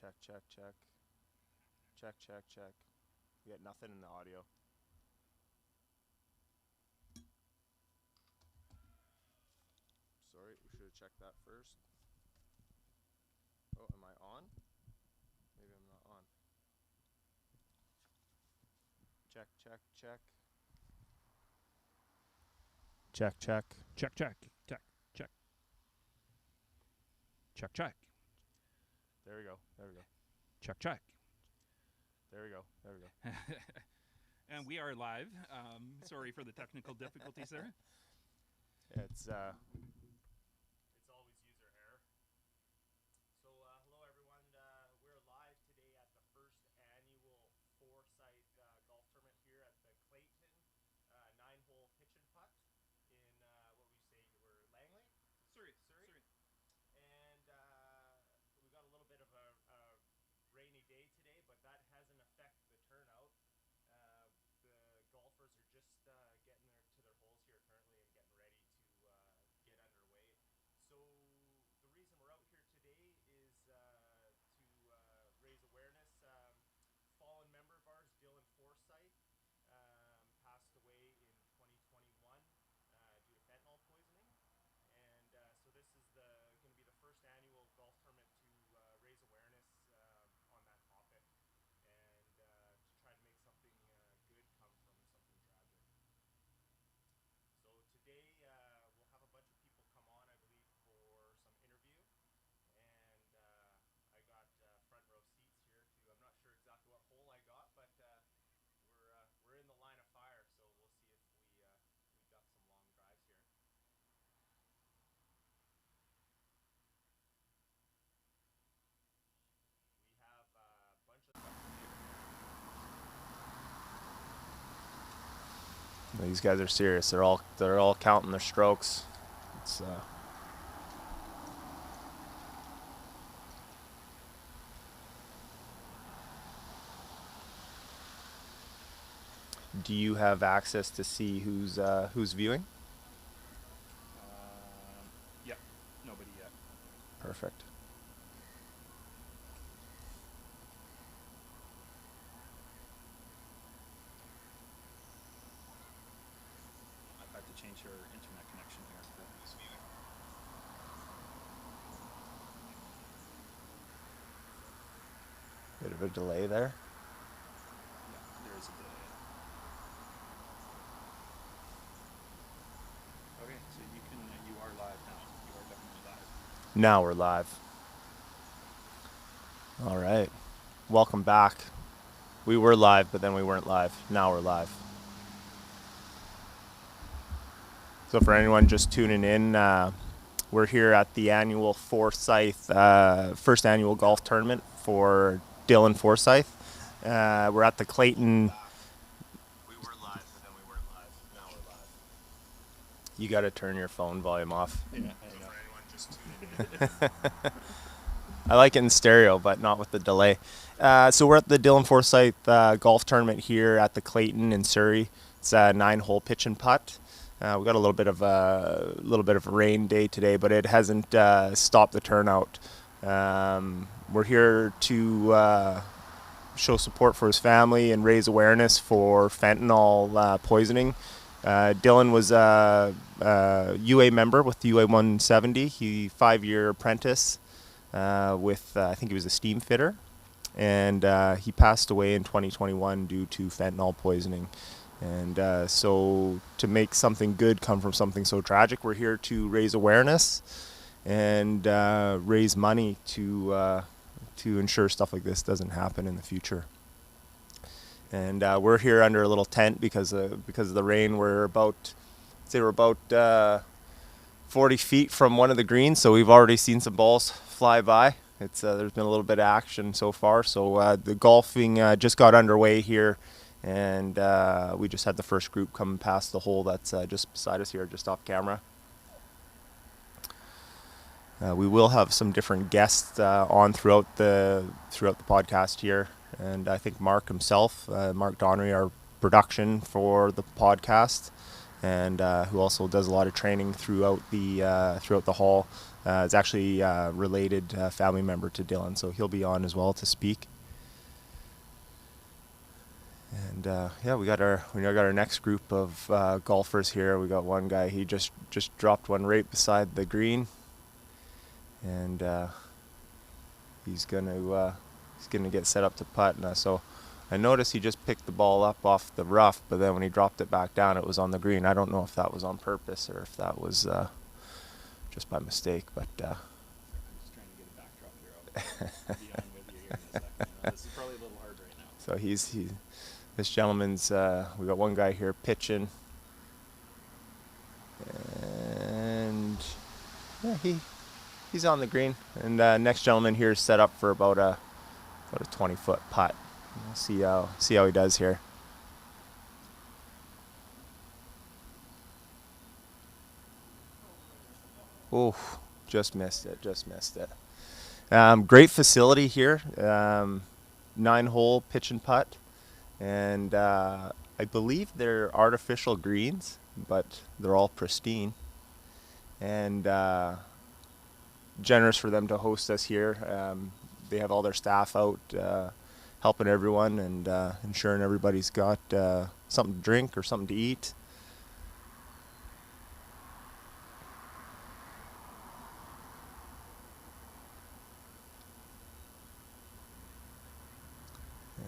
Check, check, check. Check, check, check. We got nothing in the audio. Sorry, we should have checked that first. Oh, am I on? Maybe I'm not on. Check, check, check. Check, check. Check, check, check, check. Check, check. There we go. There we go. Check, check. There we go. There we go. And we are live. Sorry for the technical difficulties there. It's always user error. So hello everyone. We're live today at the first annual Forsythe golf tournament here at the Clayton 9-hole pitch and putt in we're Langley, Surrey. And we got a little bit of a rainy day today, but that hasn't affected the turnout. The golfers are just getting to their holes here currently and getting ready to get underway. So the reason we're out here today is to raise awareness. Fallen member of ours, Dylan Forsythe, passed away in 2021 due to fentanyl poisoning. And so this is going to be the first annual golf tournament to raise awareness on that topic and to try to make something good come from something tragic. So today we'll have a bunch of people come on, I believe, for some interview. And I got front row seats here too. I'm not sure exactly what hole I got, but we're in the line of fire, so we'll see if we duck some long drives here. We have a bunch of These guys are serious. They're all counting their strokes. It's Do you have access to see who's viewing? Yep, nobody yet. Perfect. I've had to change your internet connection here for who's viewing. Bit of a delay there. Yeah, there is a delay. Okay, so you are live now. You are definitely live. Now we're live. All right. Welcome back. We were live, but then we weren't live. Now we're live. So for anyone just tuning in, we're here at the annual Forsythe, first annual golf tournament for Dylan Forsythe. We're at the Clayton. We were live, but then we weren't live. Now we're live. You got to turn your phone volume off. Yeah, For anyone just tuning in. I like it in stereo, but not with the delay. So we're at the Dylan Forsythe golf tournament here at the Clayton in Surrey. It's a 9-hole pitch and putt. We got a little bit of a rain day today, but it hasn't stopped the turnout. We're here to show support for his family and raise awareness for fentanyl poisoning. Dylan was a UA member with the UA 170. He 5-year apprentice with I think he was a steam fitter, and he passed away in 2021 due to fentanyl poisoning. And so to make something good come from something so tragic, we're here to raise awareness and raise money to ensure stuff like this doesn't happen in the future. And we're here under a little tent because of the rain. We're about 40 feet from one of the greens, so we've already seen some balls fly by. It's there's been a little bit of action so far. So the golfing just got underway here. And we just had the first group come past the hole that's just beside us here, just off camera. We will have some different guests on throughout the podcast here, and I think Mark himself, Mark Donnery, our production for the podcast, and who also does a lot of training throughout the hall. is actually related family member to Dylan, so he'll be on as well to speak. And yeah, we got our next group of golfers here. We got one guy. He just dropped one right beside the green, and he's gonna get set up to putt. And so I noticed he just picked the ball up off the rough, but then when he dropped it back down, it was on the green. I don't know if that was on purpose or if that was just by mistake. But I'm just trying to get a backdrop here. I'll be on with you here in a second. This is probably a little hard right now. so this gentleman's. We got one guy here pitching, and yeah, he's on the green. And next gentleman here is set up for about a 20-foot putt. We'll see how he does here. Oh, just missed it. Great facility here. 9-hole pitch and putt. And I believe they're artificial greens, but they're all pristine. And generous for them to host us here. They have all their staff out helping everyone and ensuring everybody's got something to drink or something to eat.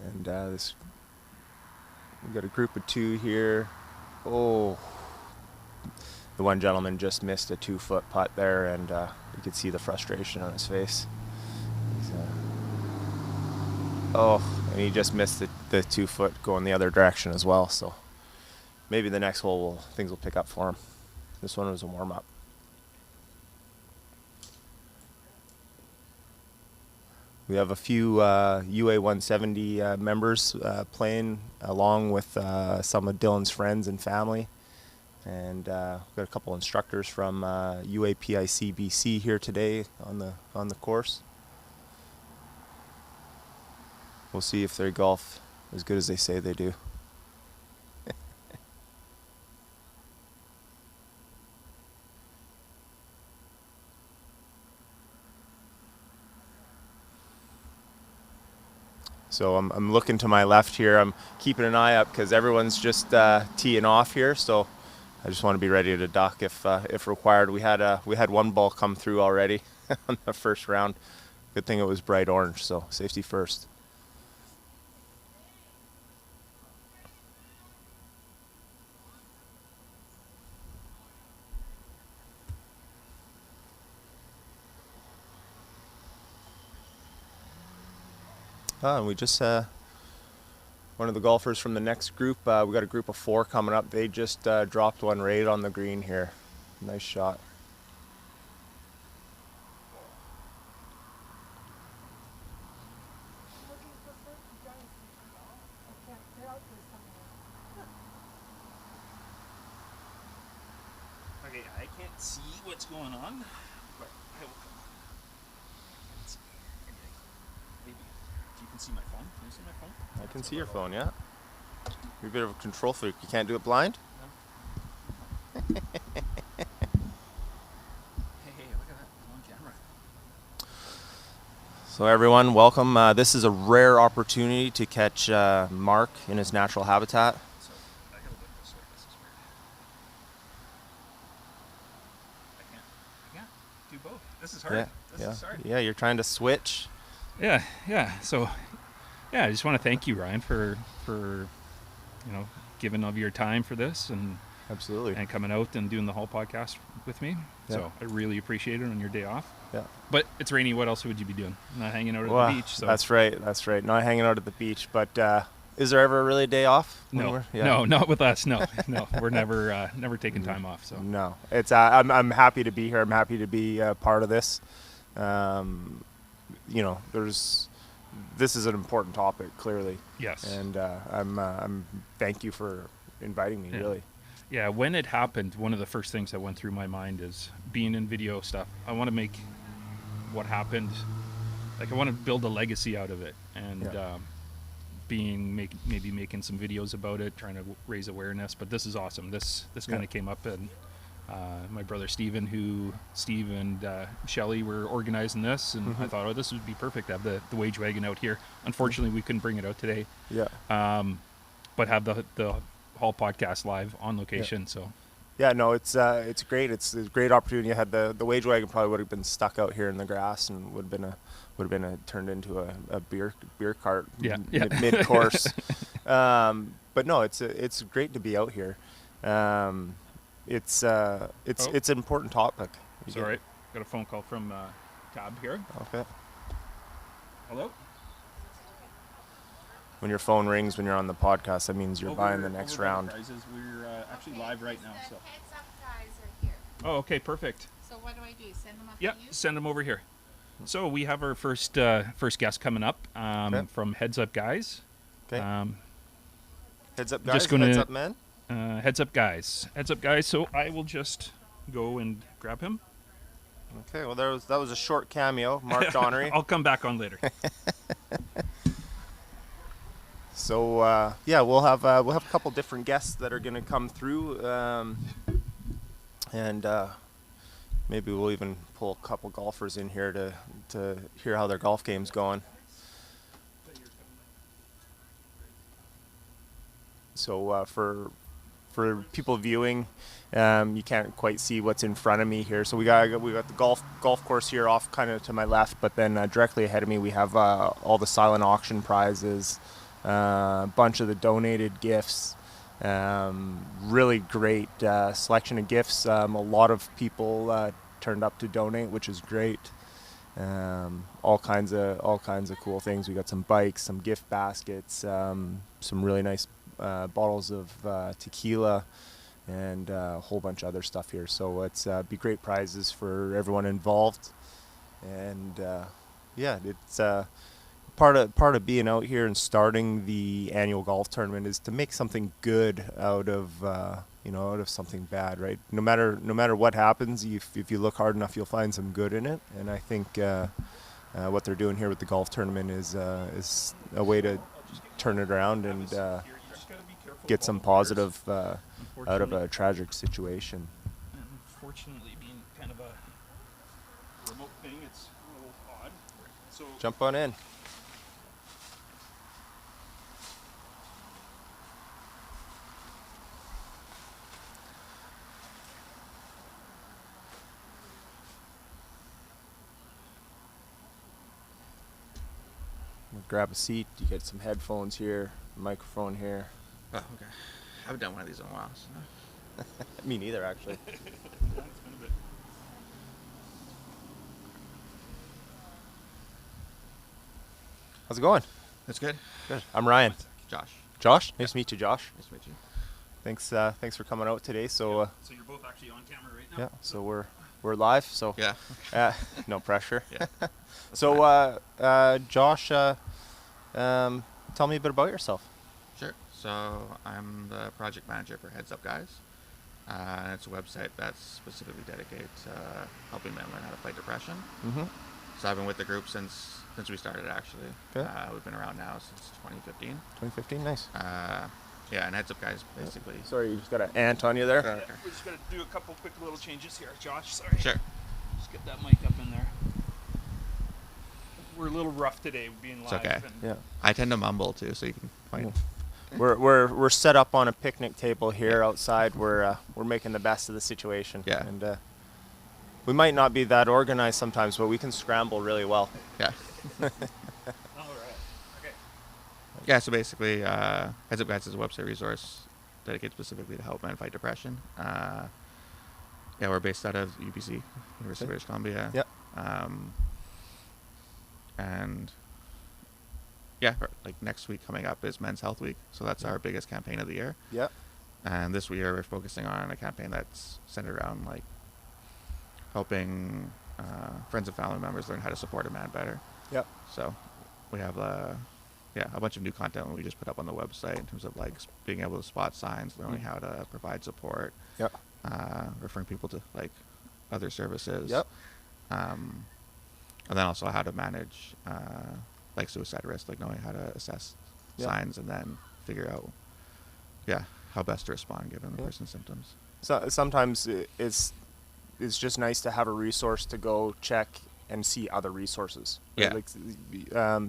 And we've got a group of 2 here. Oh, the one gentleman just missed a 2-foot putt there, and you could see the frustration on his face. And he just missed the 2-foot going the other direction as well. So maybe the next hole things will pick up for him. This one was a warm-up. We have a few UA 170 members playing along with some of Dylan's friends and family. And we've got a couple instructors from UAPIC BC here today on the course. We'll see if they golf as good as they say they do. So I'm looking to my left here. I'm keeping an eye up because everyone's just teeing off here. So I just want to be ready to duck if required. We had one ball come through already on the first round. Good thing it was bright orange. So safety first. And we just one of the golfers from the next group. We got a group of 4 coming up. They just dropped one right on the green here. Nice shot. Okay, I can't see what's going on, but I will come on. I can't see anything. Maybe. You can see my phone? Can you see my phone? I can see your phone, yeah. You're a bit of a control freak. You can't do it blind? No. Hey, look at that. I'm on camera. So everyone, welcome. This is a rare opportunity to catch Mark in his natural habitat. So, I gotta look this way. This is weird. I can't do both. This is hard. This is hard. Yeah, you're trying to switch. Yeah. So, yeah, I just want to thank you, Ryan, for giving of your time for this and Absolutely. and coming out and doing the whole podcast with me. Yeah. So I really appreciate it on your day off. Yeah. But it's rainy. What else would you be doing? Not hanging out at the beach. So. That's right. Not hanging out at the beach. But is there ever really a day off? No, no, not with us. No, we're never taking time off. So no, it's I'm happy to be here. I'm happy to be part of this. This is an important topic, clearly. Yes. And I'm thank you for inviting me. Yeah. Really. Yeah, when it happened, one of the first things that went through my mind is being in video stuff. I want to make what happened, I want to build a legacy out of it, and maybe making some videos about it, trying to raise awareness. But this is awesome. This kind of came up, and My brother Steve and Shelly were organizing this, and I thought, oh, this would be perfect to have the wage wagon out here. Unfortunately, we couldn't bring it out today. Yeah. But have the Hall podcast live on location. So. Yeah, no, it's great. It's a great opportunity. I had the wage wagon probably would have been stuck out here in the grass and would have been turned into a beer cart. Mid course. But no, it's great to be out here. It's an important topic. It's all right. Got a phone call from Tab here. Okay. Hello. When your phone rings when you're on the podcast, that means you're buying the next round. We're actually live right now. So. Heads up guys are here. Oh, okay, perfect. So what do I do? Send them up Yeah, to you? send them over here. So we have our first guest coming up from Heads Up Guys. Okay. Heads up guys. Just gonna, heads up men. Heads Up Guys. Heads Up Guys. So I will just go and grab him. Okay. Well, that was a short cameo. Mark Donnery. I'll come back on later. So we'll have a couple different guests that are going to come through, and maybe we'll even pull a couple golfers in here to hear how their golf game's going. So for people viewing, you can't quite see what's in front of me here. So we got the golf course here off kind of to my left, but then directly ahead of me we have all the silent auction prizes. A bunch of the donated gifts, really great selection of gifts. A lot of people turned up to donate, which is great. All kinds of cool things. We got some bikes, some gift baskets, some really nice bottles of tequila, and a whole bunch of other stuff here. So it's be great prizes for everyone involved, and it's. Part of being out here and starting the annual golf tournament is to make something good out of something bad, right? No matter what happens, if you look hard enough, you'll find some good in it. And I think what they're doing here with the golf tournament is a way to turn it around and get some positive out of a tragic situation. Unfortunately, being kind of a remote thing, it's a little odd. So jump on in. Grab a seat. You get some headphones here, a microphone here. Oh, okay. I haven't done one of these in a while. So. Me neither, actually. How's it going? That's good. Good. I'm Ryan. Josh. Josh? Nice to meet you, Josh. Nice to meet you. Thanks for coming out today. So so you're both actually on camera right now? yeah. So we're live. So yeah. No pressure. Yeah. So Josh, tell me a bit about yourself. Sure. So I'm the project manager for Heads Up Guys. It's a website that's specifically dedicated to helping men learn how to fight depression. Mm-hmm. So I've been with the group since we started, actually. Okay. We've been around now since 2015. 2015, nice. Yeah, and Heads Up Guys, basically. Sorry, you just got an ant on you there. Okay. We're just going to do a couple quick little changes here, Josh. Sorry. Sure. Just get that mic up in there. We're a little rough today being live. It's okay. Yeah. I tend to mumble, too, so you can find We're set up on a picnic table here outside. We're making the best of the situation. Yeah. And we might not be that organized sometimes, but we can scramble really well. Yeah. All right. Okay. Yeah, so basically, Heads Up Guys is a website resource dedicated specifically to help men fight depression. Yeah, we're based out of UBC, University of British Columbia. Yep. And yeah, like next week coming up is Men's Health Week, so that's our biggest campaign of the year. Yep. And this year we're focusing on a campaign that's centered around like helping friends and family members learn how to support a man better. Yep. So we have a bunch of new content we just put up on the website in terms of like being able to spot signs, learning how to provide support. Yep. Referring people to like other services. Yep. And then also how to manage like suicide risk, like knowing how to assess signs and then figure out how best to respond given the person's symptoms. So sometimes it's just nice to have a resource to go check and see other resources. Right? Yeah. Like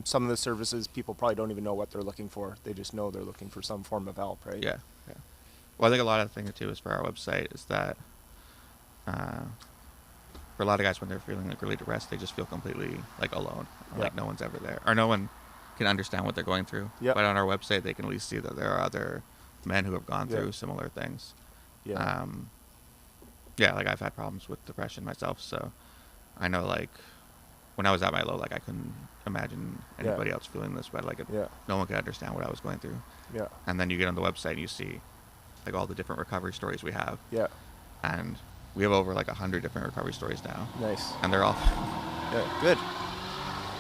some of the services, people probably don't even know what they're looking for. They just know they're looking for some form of help, right? Yeah. Yeah. Well, I think a lot of the thing too is for our website is that for a lot of guys when they're feeling like really depressed, they just feel completely like alone, or, Yeah. like no one's ever there, or no one can understand what they're going through. Yeah. But on our website, they can at least see that there are other men who have gone Yeah. through similar things. Yeah. Yeah, like I've had problems with depression myself, so I know like when I was at my low, like I couldn't imagine Yeah. anybody else feeling this, but like Yeah. no one could understand what I was going through. Yeah. And then you get on the website and you see like all the different recovery stories we have, Yeah. and we have over like 100 different recovery stories now, Nice. and they're all Yeah. Good.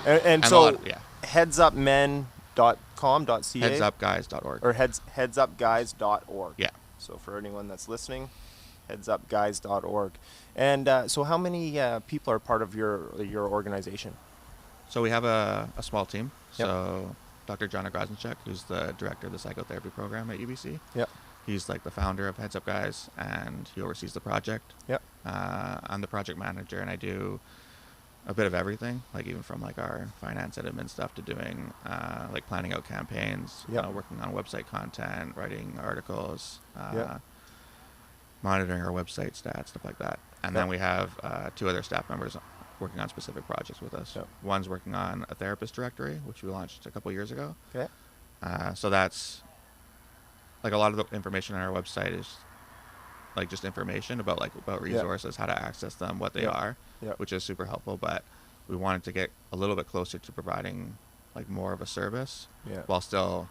And and a so lot, yeah, headsupmen.com.ca headsupguys.org. or headsupguys.org. Yeah. So for anyone that's listening, headsupguys.org. And so how many people are part of your organization? So we have a small team. Yep. So Dr. John Grazenchuk, who's the director of the psychotherapy program at UBC. Yep. He's like the founder of Heads Up Guys, and he oversees the project. Yep. I'm the project manager, and I do a bit of everything, like even from like our finance and admin stuff to doing like planning out campaigns, Yep. working on website content, writing articles, Yep. monitoring our website stats, stuff like that. And Yep. then we have 2 other staff members working on specific projects with us. Yep. One's working on a therapist directory, which we launched a couple years ago. Okay. So that's like a lot of the information on our website is like just information about resources, how to access them, what they Yep. are, Yep. which is super helpful. But we wanted to get a little bit closer to providing like more of a service Yeah. while still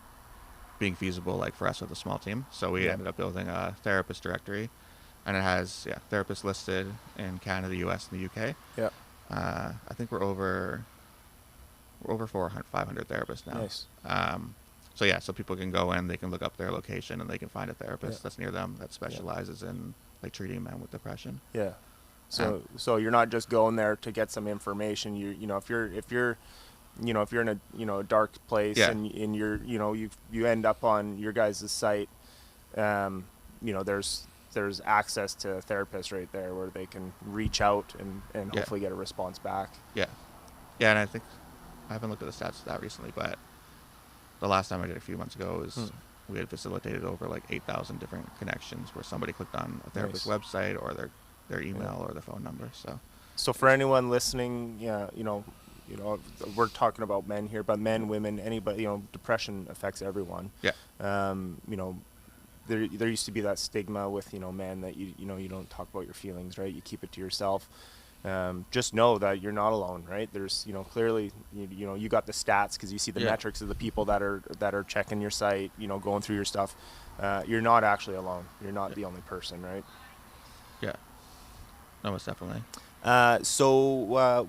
being feasible, like for us with a small team. So we Yeah. ended up building a therapist directory, and it has therapists listed in Canada, the US, and the UK. Yeah. I think we're over 400, 500 therapists now. Nice. So people can go in, they can look up their location, and they can find a therapist Yeah. that's near them that specializes in like treating men with depression. Yeah. So you're not just going there to get some information. You know if you're in a a dark place Yeah. and you're you end up on your guys' site, there's access to therapists right there where they can reach out and Yeah. hopefully get a response back. Yeah. Yeah, and I think I haven't looked at the stats of that recently, but the last time I did a few months ago was we had facilitated over like 8,000 different connections where somebody clicked on a therapist's Nice. website or their email or their phone number. So for anyone listening, we're talking about men here, but men, women, anybody, depression affects everyone. Yeah. There used to be that stigma with men that you don't talk about your feelings, right? You keep it to yourself. Just know that you're not alone, right? There's clearly you got the stats because you see the Yeah. metrics of the people that are checking your site, going through your stuff. You're not actually alone. You're not the only person, right? Yeah. No, most definitely. So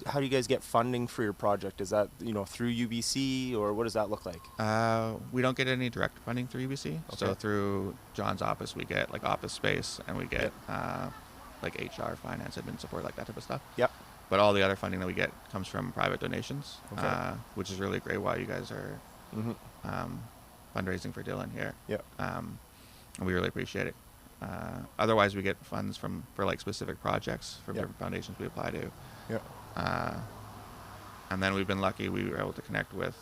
how do you guys get funding for your project? Is that through UBC or what does that look like? We don't get any direct funding through UBC. So Okay. through John's office, we get like office space, and we get like HR, finance, admin support, like that type of stuff. Yep. But all the other funding that we get comes from private donations, Okay. which is really great while you guys are Mm-hmm. fundraising for Dylan here. Yep. And we really appreciate it. Otherwise, we get funds for like specific projects from Yep. different foundations we apply to. Yep. And then we've been lucky we were able to connect with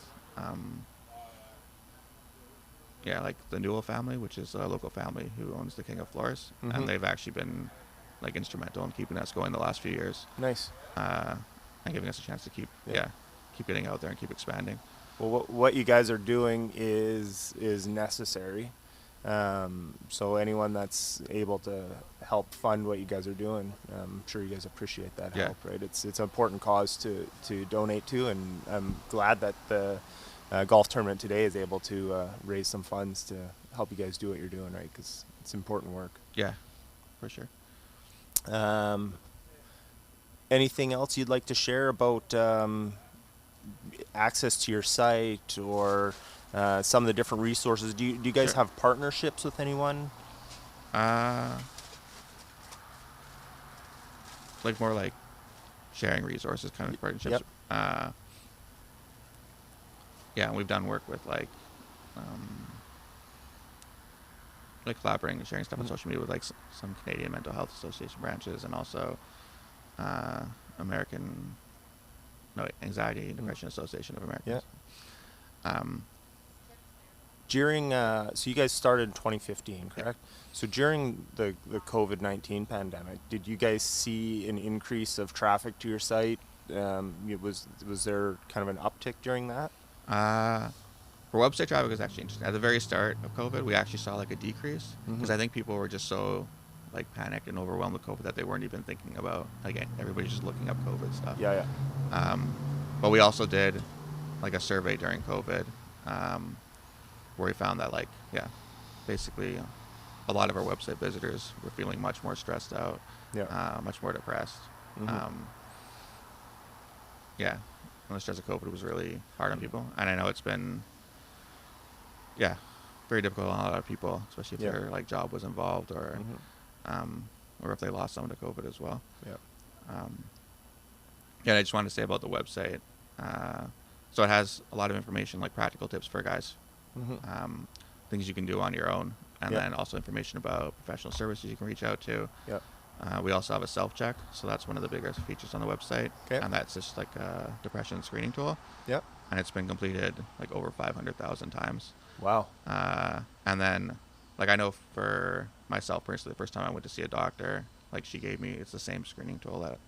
like the Newell family, which is a local family who owns the King of Floors, Mhm. and they've actually been like instrumental in keeping us going the last few years, Nice. and giving us a chance to keep getting out there and keep expanding. Well, what you guys are doing is necessary. So anyone that's able to help fund what you guys are doing, I'm sure you guys appreciate that Yeah. help, right? It's an important cause to donate to, and I'm glad that the golf tournament today is able to raise some funds to help you guys do what you're doing, right? Because it's important work. Yeah, for sure. Anything else you'd like to share about access to your site or some of the different resources? Do you guys Sure. have partnerships with anyone? Like more like sharing resources kind of partnerships. Yep. Yeah, and we've done work with like like collaborating and sharing stuff on social media with like some Canadian Mental Health Association branches, and also American Anxiety and Depression Association of Americans. During so you guys started in 2015, correct? So during the COVID-19 pandemic, did you guys see an increase of traffic to your site? Was there kind of an uptick during that? For website traffic, was actually interesting. At the very start of COVID, we actually saw like a decrease because I think people were just so like panicked and overwhelmed with COVID that they weren't even thinking about, like, everybody's just looking up COVID stuff. Yeah. But we also did like a survey during COVID, where we found that basically a lot of our website visitors were feeling much more stressed out, much more depressed. And the stress of COVID was really hard on people, and I know it's been very difficult on a lot of people, especially if their like job was involved, or if they lost someone to COVID as well. I just wanted to say about the website. So it has a lot of information, like practical tips for guys, things you can do on your own, and then also information about professional services you can reach out to. We also have a self-check, so that's one of the biggest features on the website, and that's just like a depression screening tool. And it's been completed like over 500,000 times. Wow. And then, like, I know for myself personally, the first time I went to see a doctor, like, she gave me, it's the same screening tool that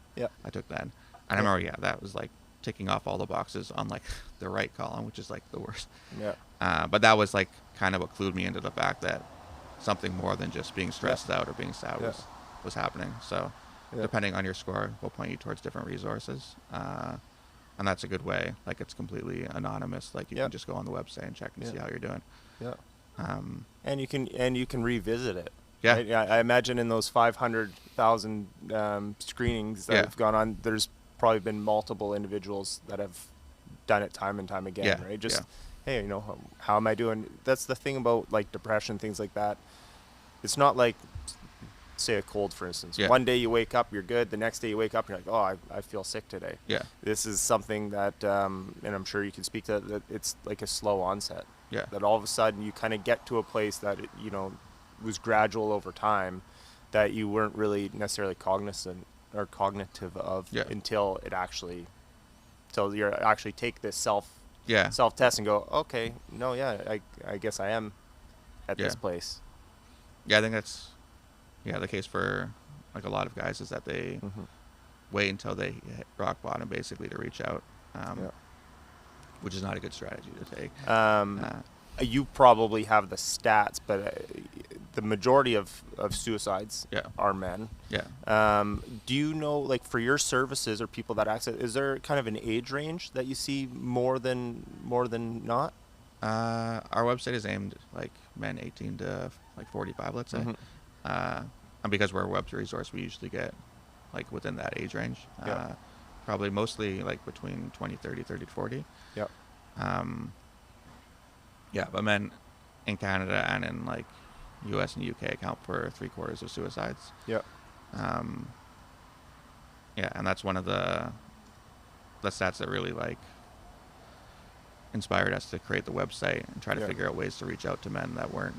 I took then. And I remember, that was like ticking off all the boxes on like the right column, which is like the worst. But that was like kind of what clued me into the fact that something more than just being stressed out or being sad was happening. So depending on your score, we'll point you towards different resources. And that's a good way. Like, it's completely anonymous. Like, you can just go on the website and check and see how you're doing. And you can revisit it. Yeah. Right? I imagine in those 500,000 screenings that have gone on, there's probably been multiple individuals that have done it time and time again, right? Just, hey, how am I doing? That's the thing about like depression, things like that. It's not like, say, a cold, for instance. One day you wake up, you're good. The next day you wake up, you're like, oh, I feel sick today. This is something that, and I'm sure you can speak to that, it's like a slow onset. That all of a sudden you kind of get to a place that, it, was gradual over time, that you weren't really necessarily cognizant or cognitive of until you actually take this self test and go, okay, no, I guess I am at this place. I think that's the case for like a lot of guys, is that they wait until they hit rock bottom basically to reach out, which is not a good strategy to take. You probably have the stats, but the majority of suicides are men. Do you know, like, for your services or people that access, is there kind of an age range that you see more than not? Our website is aimed like men 18 to like 45, let's say. And because we're a web resource, we usually get like within that age range. Probably mostly like between 20, 30 to 40. But men in Canada and in like US and UK account for 3/4 of suicides. And that's one of the stats that really like inspired us to create the website and try to figure out ways to reach out to men that weren't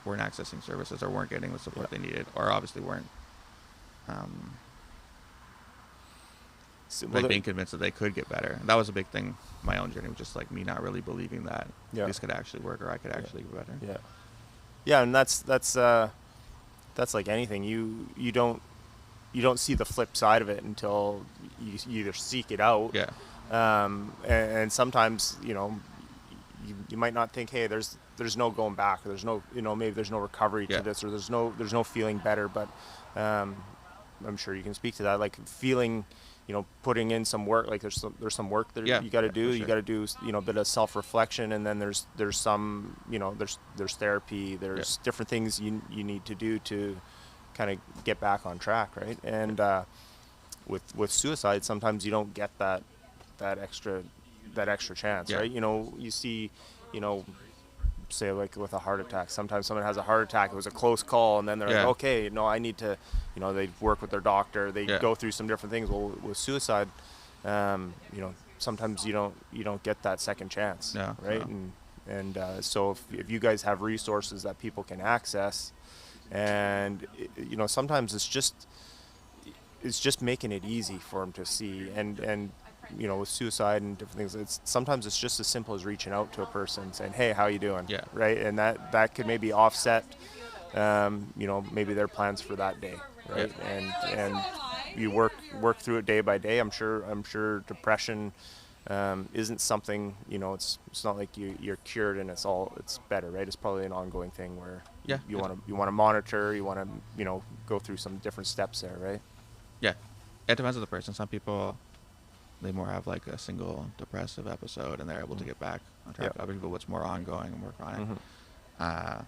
accessing services or weren't getting the support they needed, or obviously weren't being convinced that they could get better. And that was a big thing. My own journey was just like me not really believing that this could actually work, or I could actually get better. And that's like anything. You don't see the flip side of it until you either seek it out. And sometimes you might not think, hey, there's no going back, or there's no maybe there's no recovery to this, or there's no feeling better. But I'm sure you can speak to that, like feeling, putting in some work. Like there's some work that you got to do. You got to do a bit of self-reflection, and then there's some there's therapy. There's different things you need to do to kind of get back on track, right? And with suicide, sometimes you don't get that extra chance, right? You see, say like with a heart attack, sometimes someone has a heart attack, it was a close call, and then they're like, okay, no, I need to, they work with their doctor, they go through some different things. Well, with suicide, sometimes you don't get that second chance, right? And so if you guys have resources that people can access, and sometimes it's just making it easy for them to see, and with suicide and different things, sometimes it's just as simple as reaching out to a person saying, hey, how you doing? Yeah. Right. And that could maybe offset maybe their plans for that day, right? And you work through it day by day. I'm sure depression isn't something, it's not like you're cured and it's better, right? It's probably an ongoing thing where you want to monitor, you want to go through some different steps there, right? Yeah, it depends on the person. Some people, they more have like a single depressive episode and they're able to get back on track. Yeah. Other people, it's more ongoing and more chronic. Mm-hmm.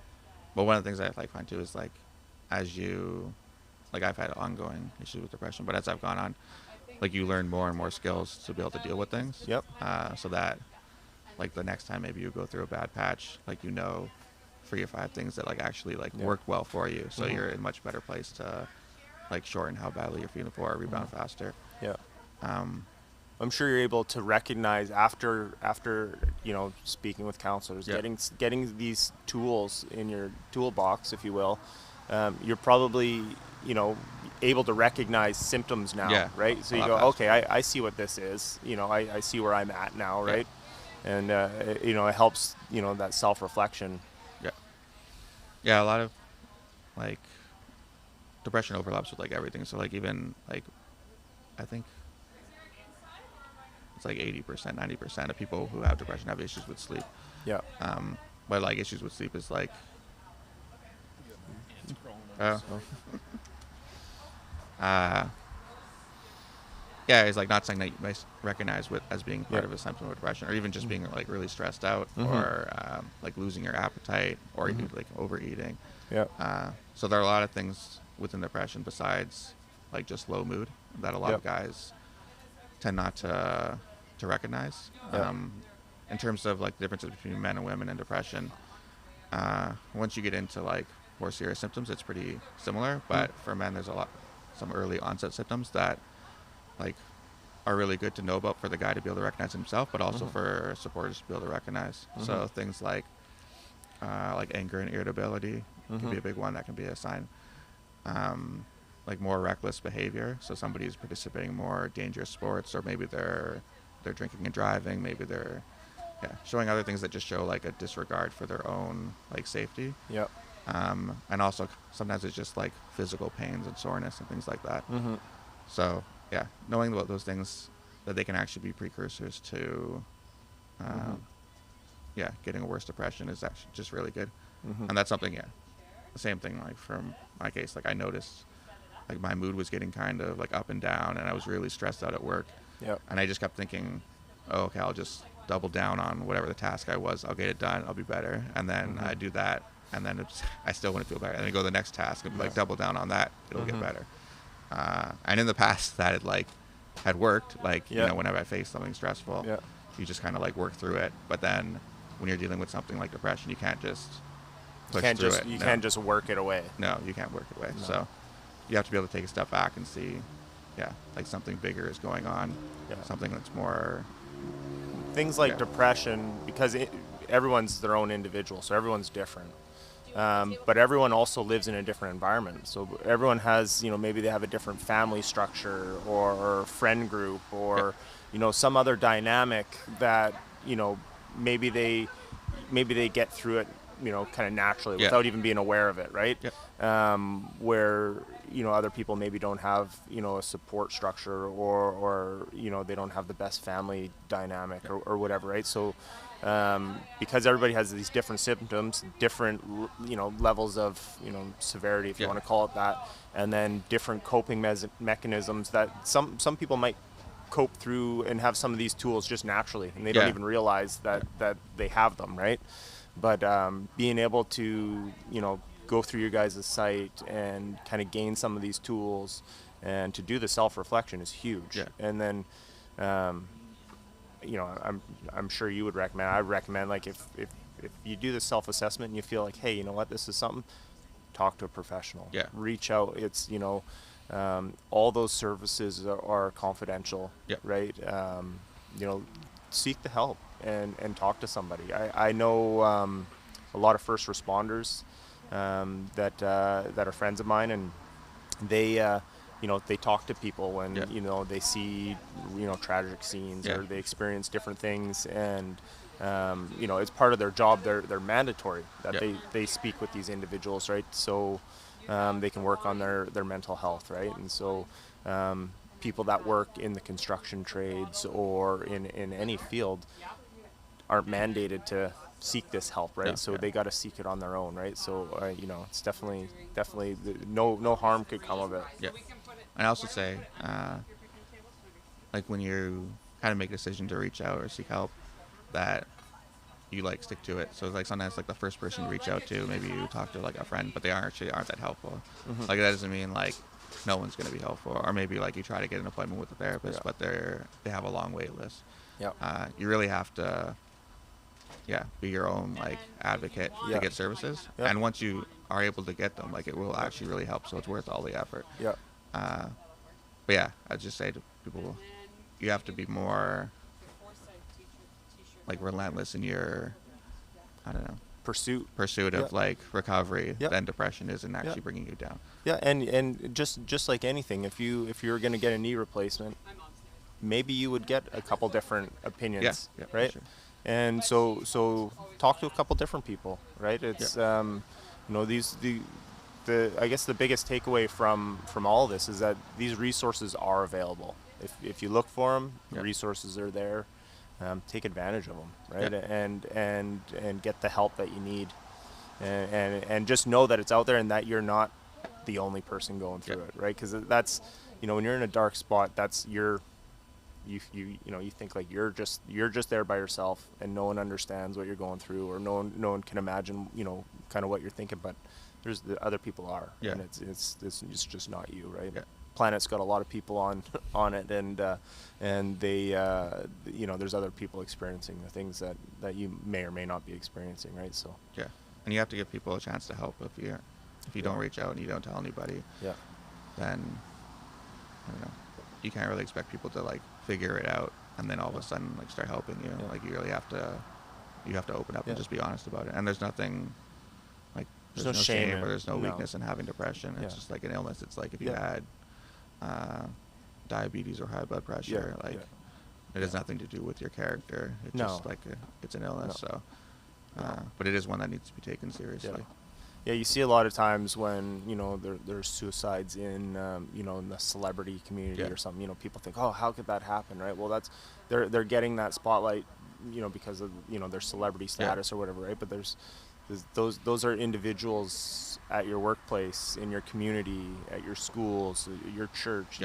But one of the things I find too is like, as you, like I've had ongoing issues with depression, but as I've gone on, like you learn more and more skills to be able to deal with things. Yep. So that like the next time maybe you go through a bad patch, like 3 or 5 things that like actually like worked well for you. So Mm-hmm. you're in a much better place to like shorten how badly you're feeling for, rebound faster. Yeah. I'm sure you're able to recognize after speaking with counselors, getting these tools in your toolbox, if you will. You're probably able to recognize symptoms now, right? So you go, okay, I see what this is. I see where I'm at now, right? And it helps that self-reflection. Yeah, a lot of like depression overlaps with like everything. So like even like I think it's like 80%, 90% of people who have depression have issues with sleep. Yeah. But like issues with sleep is like yeah, it's like not something that you might recognize as being part of a symptom of depression, or even just being like really stressed out, or like losing your appetite, or even like overeating. Yeah. So there are a lot of things within depression besides like just low mood that a lot of guys tend not to recognize. In terms of like the differences between men and women in depression, once you get into like more serious symptoms, it's pretty similar. But for men, there's some early onset symptoms that like are really good to know about for the guy to be able to recognize himself, but also for supporters to be able to recognize. So things like anger and irritability can be a big one that can be a sign. Like more reckless behavior, so somebody's participating in more dangerous sports, or maybe they're drinking and driving, maybe they're showing other things that just show like a disregard for their own like safety. And also sometimes it's just like physical pains and soreness and things like that. So knowing about those things, that they can actually be precursors to getting a worse depression is actually just really good. And that's something the same thing like from my case, like I noticed like my mood was getting kind of like up and down, and I was really stressed out at work. And I just kept thinking, oh, okay, I'll just double down on whatever the task I'll get it done, I'll be better. And then I do that, and then I still wouldn't feel better. And then I go to the next task and like double down on that, it'll get better. And in the past that had worked, like whenever I faced something stressful, you just kind of like work through it. But then when you're dealing with something like depression, you can't just push through it. You can't just work it away. No, you can't work it away. No. So you have to be able to take a step back and see, like something bigger is going on, something that's more. Things like depression, because everyone's their own individual, so everyone's different. But everyone also lives in a different environment. So everyone has, maybe they have a different family structure or friend group or, some other dynamic that, maybe they get through it, kind of naturally without even being aware of it, right? Where, other people maybe don't have, a support structure or they don't have the best family dynamic or whatever, right? So because everybody has these different symptoms, different, levels of, severity, if you want to call it that, and then different coping mechanisms that some people might cope through and have some of these tools just naturally, and they don't even realize that they have them, right? But being able to, go through your guys' site and kind of gain some of these tools and to do the self-reflection is huge. And then, I'm sure you would recommend, I recommend, like if you do the self-assessment and you feel like, hey, you know what, this is something, talk to a professional. Reach out. It's, all those services are confidential, right? seek the help and talk to somebody. I know a lot of first responders that are friends of mine, and they they talk to people when they see tragic scenes or they experience different things, and it's part of their job. They're mandatory that they speak with these individuals, right? So they can work on their mental health, right? And so people that work in the construction trades or in any field aren't mandated to seek this help, right? So they got to seek it on their own, right? So it's definitely no harm could come of it. Yeah. And I also say, like when you kind of make a decision to reach out or seek help, that you like stick to it. So it's like sometimes like the first person you reach out to, maybe you talk to like a friend, but they aren't that helpful. Like that doesn't mean like no one's going to be helpful, or maybe like you try to get an appointment with a therapist, but they have a long wait list. Yeah. You really have to be your own like advocate to get services, and once you are able to get them, like it will actually really help, so it's worth all the effort. But yeah, I'd just say to people, you have to be more like relentless in your pursuit of like recovery than depression is in actually bringing you down. And just like anything, if you're going to get a knee replacement, maybe you would get a couple different opinions, right? Sure. And so talk to a couple different people, right? It's I guess the biggest takeaway from all of this is that these resources are available. If you look for them, the resources are there. Take advantage of them, right? And get the help that you need, and just know that it's out there and that you're not the only person going through it, right? Because that's when you're in a dark spot, that's you think like you're just there by yourself, and no one understands what you're going through, or no one can imagine kind of what you're thinking, but there's the other people are, and it's just not you, right? Planet's got a lot of people on it, and they there's other people experiencing the things that you may or may not be experiencing, right? So and you have to give people a chance to help. If you don't reach out and you don't tell anybody, then I don't know, you can't really expect people to like figure it out and then all of a sudden like start helping you. Like you really have to open up and just be honest about it. And there's nothing like there's no shame or there's no weakness in having depression. It's just like an illness. It's like if you had diabetes or high blood pressure, it has nothing to do with your character. It's just like it's an illness. So but it is one that needs to be taken seriously. You see a lot of times when there's suicides in in the celebrity community or something. People think, oh, how could that happen, right? Well, that's they're getting that spotlight because of their celebrity status or whatever, right? But there's those are individuals at your workplace, in your community, at your schools, your church.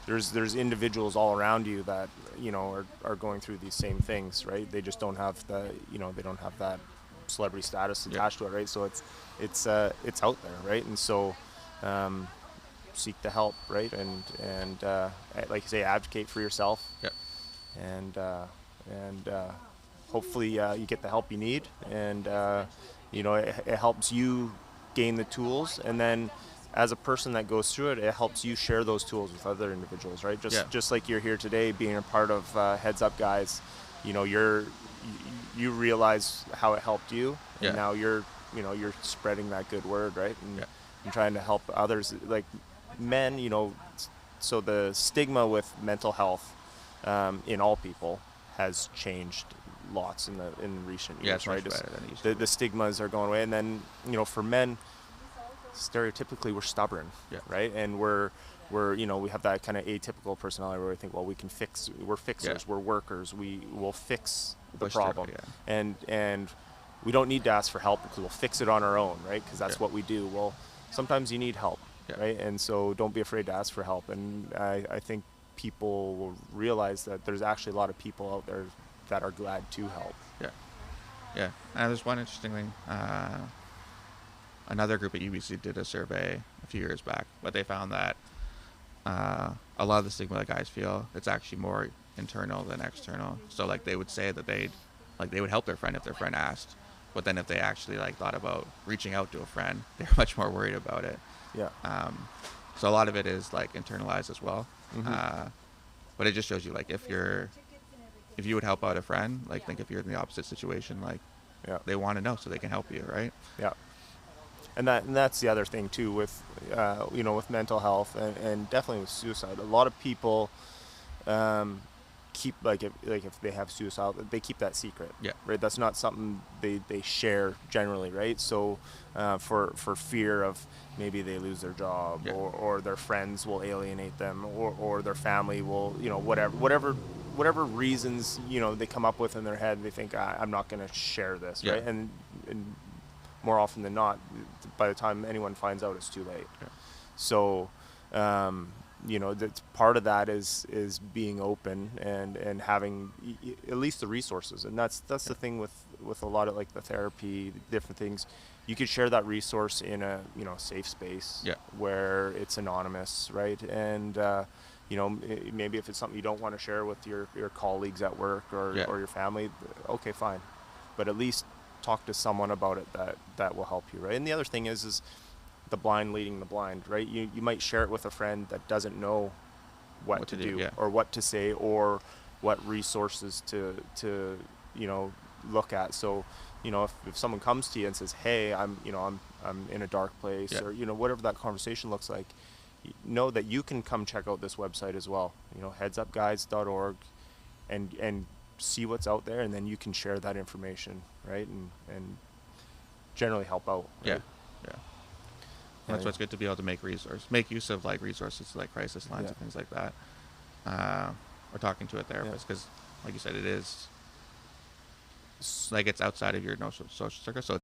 There's individuals all around you that are going through these same things, right? They just don't have they don't have that celebrity status attached to it, right? So it's out there, right? And so seek the help, right? And like you say, advocate for yourself, and hopefully you get the help you need, and it helps you gain the tools, and then as a person that goes through it, it helps you share those tools with other individuals, right? Just like you're here today being a part of Heads Up Guys, you realize how it helped you, and now you're spreading that good word, right? And trying to help others, like men, so the stigma with mental health in all people has changed lots in recent years, right? The stigmas are going away, and then for men, stereotypically we're stubborn, right? And we're we have that kind of atypical personality where we think, well, we're fixers, we're workers, we will fix the problem, and we don't need to ask for help because we'll fix it on our own, right? Because that's what we do. Well, sometimes you need help, right? And so don't be afraid to ask for help, and I think people will realize that there's actually a lot of people out there that are glad to help. And there's one interesting thing. Another group at UBC did a survey a few years back, but they found that a lot of the stigma that guys feel, it's actually more internal than external. So like they would say that they would help their friend if their friend asked, but then if they actually like thought about reaching out to a friend, they're much more worried about it. So a lot of it is like internalized as well. But it just shows you like if you're if you would help out a friend, like think if you're in the opposite situation, like Yeah. they want to know so they can help you, right? Yeah. And that's the other thing too with with mental health and definitely with suicide. A lot of people keep if they have suicide, they keep that secret. Yeah. Right. That's not something they share generally. Right. So for fear of maybe they lose their job, Yeah. or their friends will alienate them, or their family will whatever reasons they come up with in their head, they think I'm not going to share this. Yeah. Right. And more often than not, by the time anyone finds out, it's too late. Yeah. So, that's part of that is being open and having at least the resources. And that's the thing with a lot of like the therapy, different things. You could share that resource in a safe space, Yeah. where it's anonymous, right? And maybe if it's something you don't want to share with your colleagues at work or your family, okay, fine. But at least talk to someone about it that will help you, right? And the other thing is the blind leading the blind, right? You might share it with a friend that doesn't know what to do, yeah. or what to say, or what resources to look at. So if someone comes to you and says, hey, I'm in a dark place, Yeah. or whatever that conversation looks like, know that you can come check out this website as well, headsupguides.org, and see what's out there, and then you can share that information, right? And generally help out, right? Yeah. That's why it's good to be able to make use of like resources like crisis lines and things like that, or talking to a therapist, because like you said, it is like it's outside of your social circle. So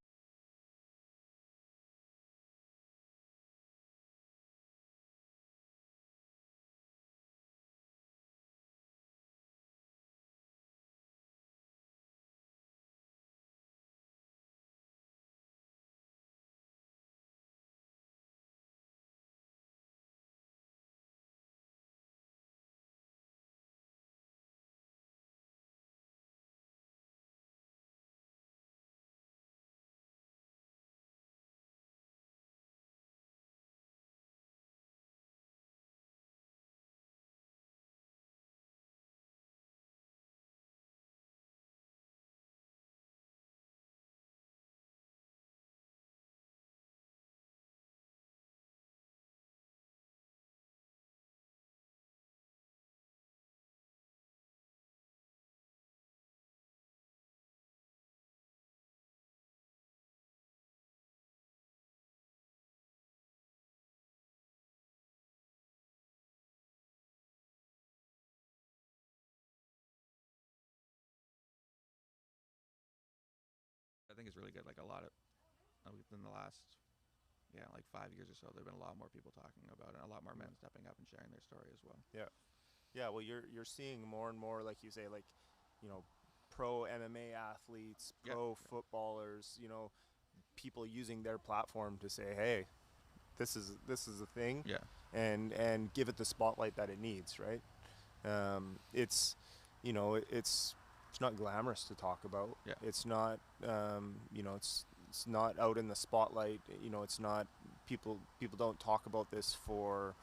I think it's really good. Like a lot of within the last like 5 years or so, there've been a lot more people talking about it, and a lot more men stepping up and sharing their story as well. Yeah, well, you're seeing more and more, like you say, like pro MMA athletes, pro footballers, people using their platform to say, hey, this is a thing, and give it the spotlight that it needs, right? It's not glamorous to talk about. It's not it's not out in the spotlight. It's not people don't talk about this for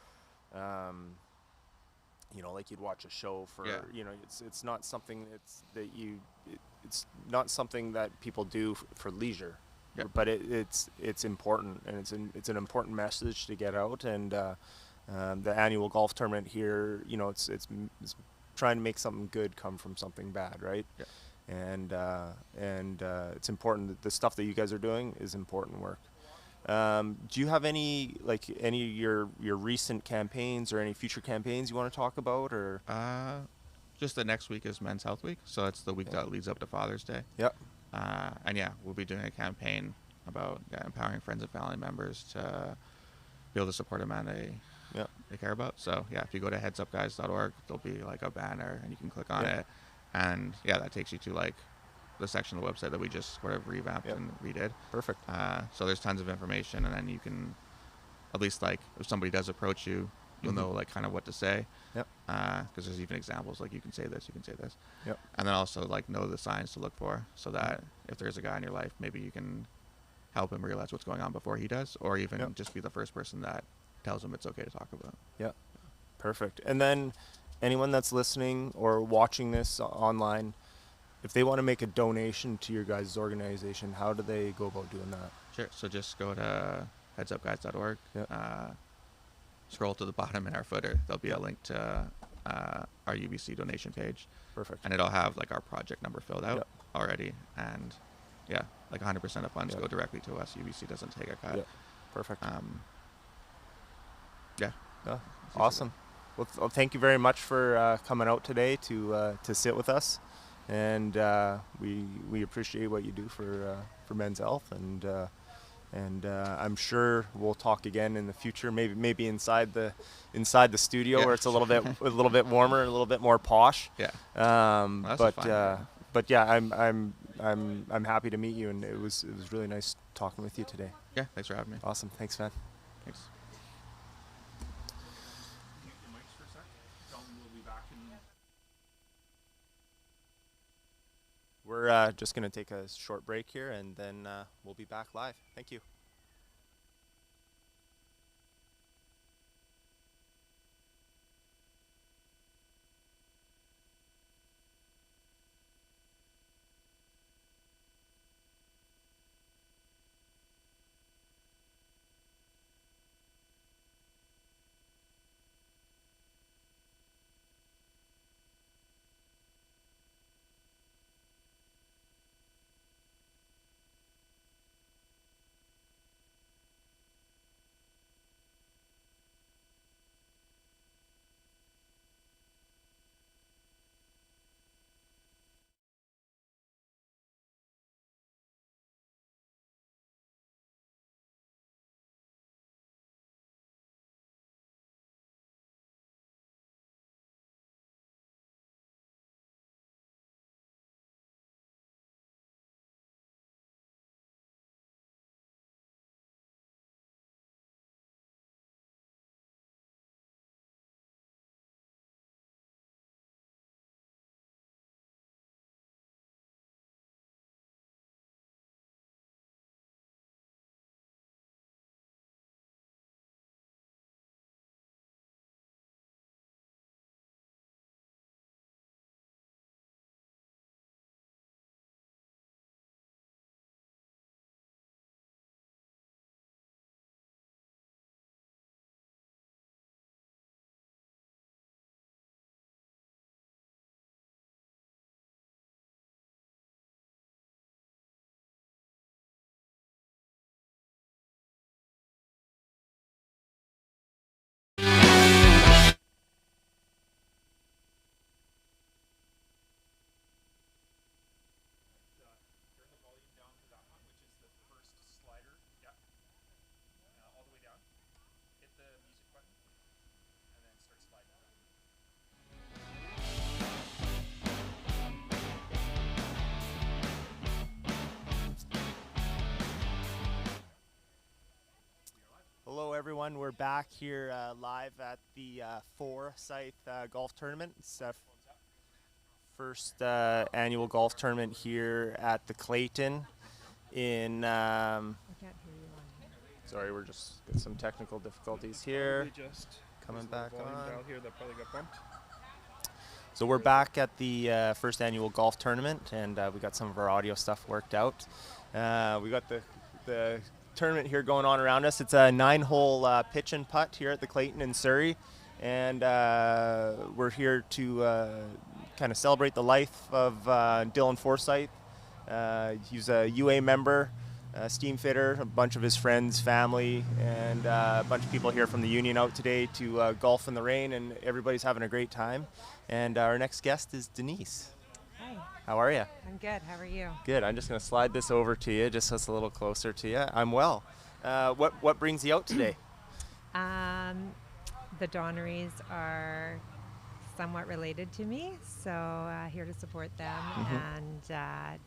like you'd watch a show for. It's not something it's not something that people do for leisure. But it's important, and it's an important message to get out. And the annual golf tournament here, it's trying to make something good come from something bad, right? And it's important that the stuff that you guys are doing is important work. Do you have any of your recent campaigns or any future campaigns you want to talk about, or? Just the next week is Men's Health Week, so it's the week that leads up to Father's Day. And we'll be doing a campaign about empowering friends and family members to be able to support a man they care about. So if you go to headsupguides.org, there'll be like a banner, and you can click on it, and that takes you to like the section of the website that we just sort of revamped and redid. Perfect. So there's tons of information, and then you can at least, like, if somebody does approach you, you'll know like kind of what to say. Because there's even examples like you can say this, you can say this. And then also like know the signs to look for, so that if there's a guy in your life, maybe you can help him realize what's going on before he does, or even just be the first person that tells him it's okay to talk about. Perfect. And then anyone that's listening or watching this online, if they want to make a donation to your guys' organization, how do they go about doing that? Sure. So just go to headsupguides.org. Yep. Scroll to the bottom in our footer. There'll be a link to our UBC donation page. Perfect. And it'll have like our project number filled out Yep. already. And yeah, like 100% of funds Yep. go directly to us. UBC doesn't take a cut. Yep. Perfect. Yeah. Yeah. Awesome. Well, thank you very much for coming out today to sit with us, and we appreciate what you do for men's health, and I'm sure we'll talk again in the future. Maybe inside the studio, Yeah. where it's a little bit warmer, a little bit more posh. Yeah. But yeah, I'm happy to meet you, and it was really nice talking with you today. Yeah. Thanks for having me. Awesome. Thanks, man. Thanks. We're just going to take a short break here, and then we'll be back live. Thank you. Turn the volume down to that one, which is the first slider. Yeah. All the way down. Hit the music button, and then start sliding down. Hello, everyone. We're back here live at the Forsythe golf tournament. It's first annual golf tournament here at the Clayton. In I can't hear you on here. sorry, we're just got some technical difficulties here. Just Coming back on. dial here that probably got bumped. So we're back at the first annual golf tournament, and we got some of our audio stuff worked out. We got the tournament here going on around us. It's a 9-hole pitch and putt here at the Clayton in Surrey, and we're here to kind of celebrate the life of Dylan Forsythe. He's a UA member, steam fitter, a bunch of his friends, family, and a bunch of people here from the union out today to golf in the rain, and everybody's having a great time. And our next guest is Denise. Hi, How are you? I'm good. How are you? Good. I'm just going to slide this over to you just so it's a little closer to you. I'm well. What brings you out today? The Donneries are somewhat related to me, so here to support them and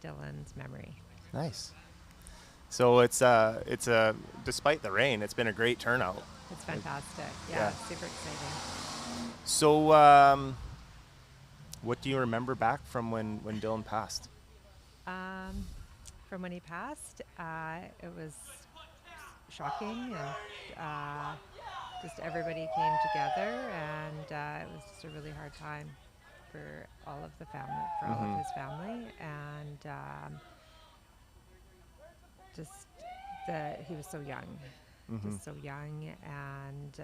Dylan's memory. Nice. So it's despite the rain, it's been a great turnout. It's fantastic. Yeah. Yeah, super exciting. So what do you remember back from when Dylan passed? From when he passed, it was shocking, and just everybody came together, and it was just a really hard time for all of the family, for all of his family, and just that he was so young, just so young, and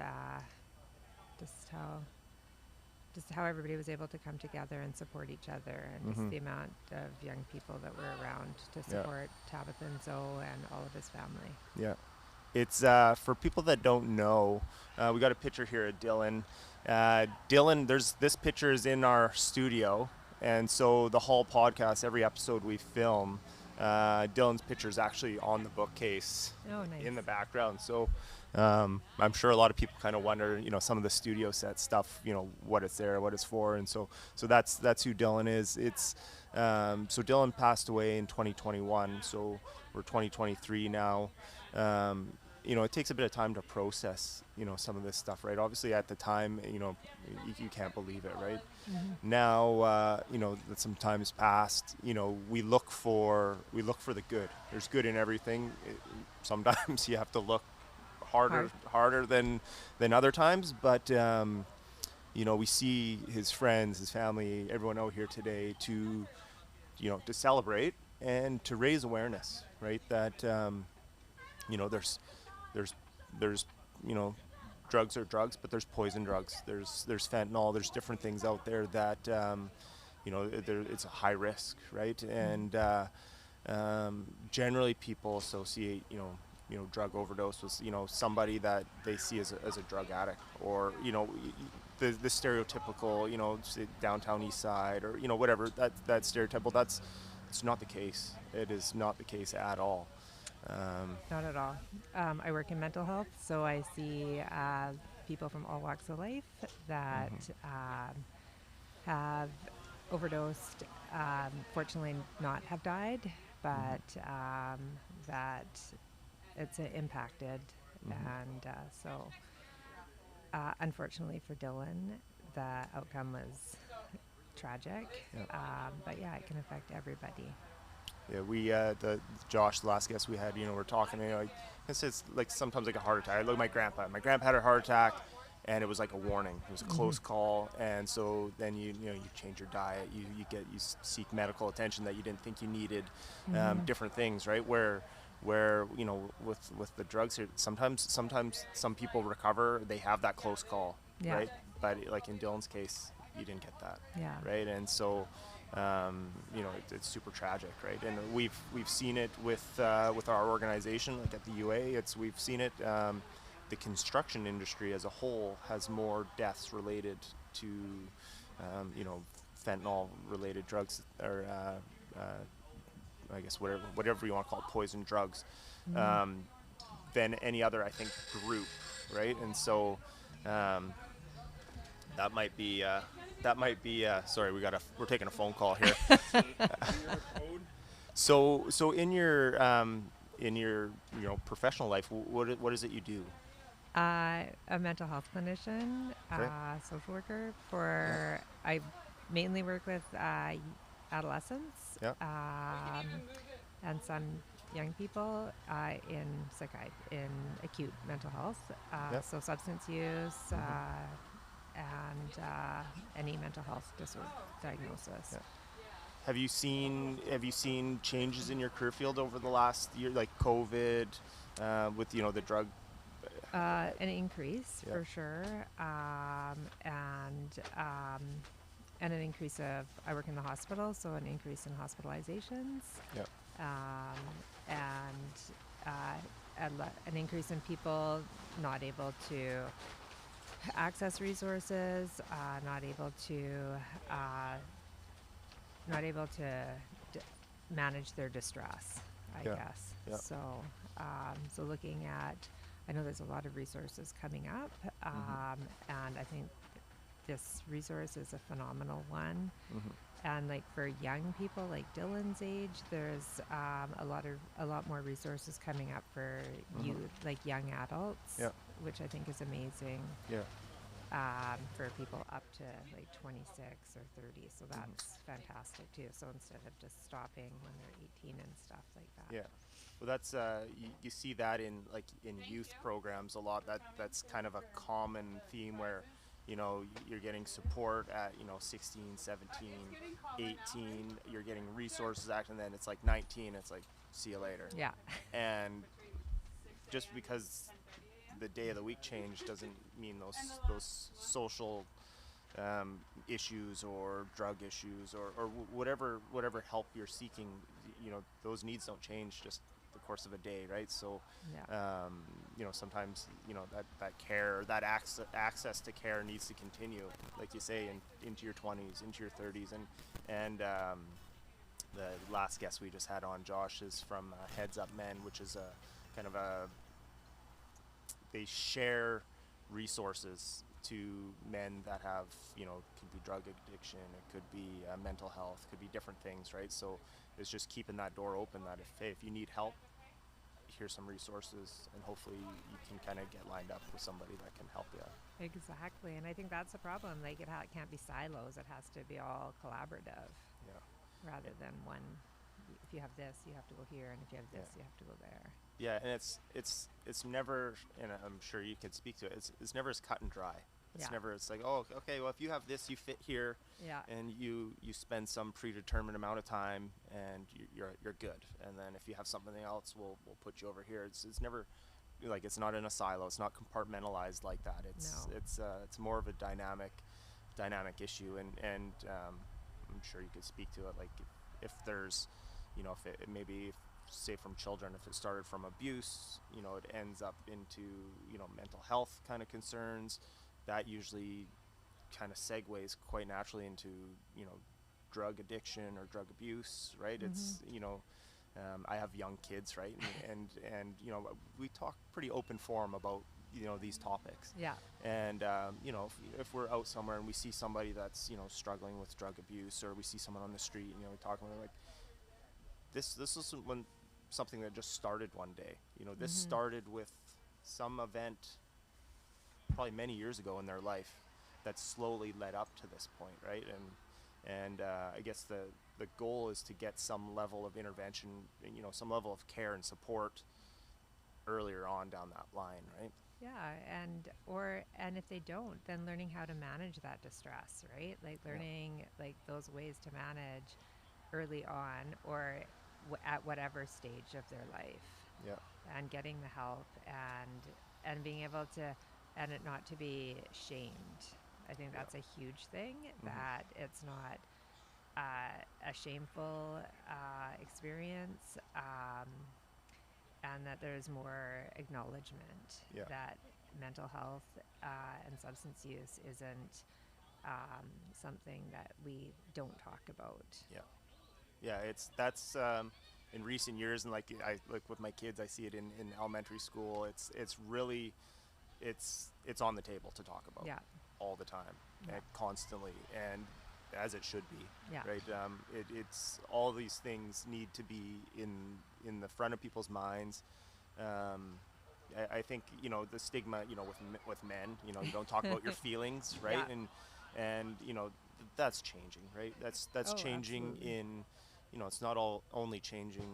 just how everybody was able to come together and support each other, and just the amount of young people that were around to support Tabitha and Zoe and all of his family. Yeah. It's for people that don't know, we got a picture here of Dylan. Dylan, this picture is in our studio, and so the whole podcast, every episode we film, Dylan's picture is actually on the bookcase in the background. So I'm sure a lot of people kind of wonder, some of the studio set stuff, what it's there, what it's for, and so that's who Dylan is. It's so Dylan passed away in 2021, so we're 2023 now. It takes a bit of time to process, some of this stuff, right? Obviously at the time, you can't believe it, right? Now, that some time's passed, we look for the good. There's good in everything. Sometimes you have to look harder than other times, but we see his friends, his family, everyone out here today to celebrate and to raise awareness, right? That there's drugs are drugs, but there's poison drugs. There's fentanyl. There's different things out there that it's a high risk, right? And generally people associate drug overdose with somebody that they see as a drug addict, or the stereotypical say downtown east side, or whatever that stereotypical. It's not the case. It is not the case at all. Not at all. I work in mental health, so I see people from all walks of life that have overdosed, fortunately not have died, but that it's impacted. And so unfortunately for Dylan, the outcome was tragic. But yeah, it can affect everybody. Yeah, we Josh, the last guest we had, we're talking, it's like sometimes like a heart attack. I look at my grandpa. My grandpa had a heart attack, and it was like a warning. It was a close call, and so then you change your diet, you seek medical attention that you didn't think you needed, different things, right? Where with the drugs here, sometimes some people recover, they have that close call, right? But like in Dylan's case, you didn't get that, right? And so. It's super tragic, right? And we've seen it with our organization, like at the UA. We've seen it. The construction industry as a whole has more deaths related to, fentanyl-related drugs, or I guess whatever you want to call it, poison drugs, than any other, I think, group, right? And so. That might be. Sorry, we're taking a phone call here. So in your professional life, what is it you do? A mental health clinician, social worker. I mainly work with adolescents, and some young people in acute mental health. So substance use. And any mental health disorder diagnosis. Yeah. Have you seen changes in your career field over the last year, like COVID, with the drug? An increase for sure, and an increase of. I work in the hospital, so an increase in hospitalizations. Yep. An increase in people not able to access resources, not able to manage their distress, I guess. Yeah. So looking at, I know there's a lot of resources coming up, and I think this resource is a phenomenal one. And like for young people like Dylan's age, there's a lot more resources coming up for youth, like young adults, which I think is amazing. Yeah. for people up to like 26 or 30. So that's fantastic too. So instead of just stopping when they're 18 and stuff like that. Yeah. Well, that's you see that in like in youth programs a lot. That's kind of a common theme where, you know, you're getting support at, you know, 16, 17, 18. You're getting resources act, and then it's like 19. It's like, see you later. Yeah. And just because the day of the week change doesn't mean those social issues or drug issues or whatever help you're seeking, you know, those needs don't change just the course of a day, right? So Yeah. you know, sometimes, you know, that care, that access to care needs to continue, like you say, into your 20s, into your 30s. And the last guest we just had on, Josh, is from Heads Up Men, which is a kind of a, they share resources to men that have, you know, could be drug addiction, it could be mental health, could be different things, right? So it's just keeping that door open, that if you need help, here's some resources, and hopefully you can kind of get lined up with somebody that can help you. Exactly. And I think that's the problem. Like it can't be silos. It has to be all collaborative Yeah. rather than one. If you have this, you have to go here. And if you have this, you have to go there. Yeah, and it's never, and I'm sure you can speak to it. It's never as cut and dry. It's never. It's like, oh, okay, well, if you have this, you fit here, and you spend some predetermined amount of time, and you're good. And then if you have something else, we'll put you over here. It's never, like, it's not in a silo. It's not compartmentalized like that. It's more of a dynamic issue, and I'm sure you could speak to it. Like if there's, you know, if it maybe, say from children, if it started from abuse, you know, it ends up into, you know, mental health kind of concerns, that usually kind of segues quite naturally into, you know, drug addiction or drug abuse, right? It's, you know, I have young kids, right? And you know, we talk pretty open forum about, you know, these topics. Yeah. And you know, if we're out somewhere and we see somebody that's, you know, struggling with drug abuse, or we see someone on the street, you know, we talk about it, like, this isn't something that just started one day. You know, this started with some event probably many years ago in their life that slowly led up to this point, right? And I guess the goal is to get some level of intervention, you know, some level of care and support earlier on down that line, right? Yeah, and if they don't, then learning how to manage that distress, right? Like learning like those ways to manage early on, or at whatever stage of their life. Yeah. And getting the help, and being able to, and it not to be shamed. I think that's a huge thing, that it's not a shameful experience, and that there's more acknowledgement that mental health and substance use isn't something that we don't talk about. Yeah, that's in recent years, and like with my kids, I see it in elementary school. It's really, it's on the table to talk about all the time, and constantly, and as it should be, right? It's all these things need to be in the front of people's minds. I think, you know, the stigma, you know, with men, you know, you don't talk about your feelings, right? And you know, that's changing, right? That's changing. Absolutely. In, you know, it's not only changing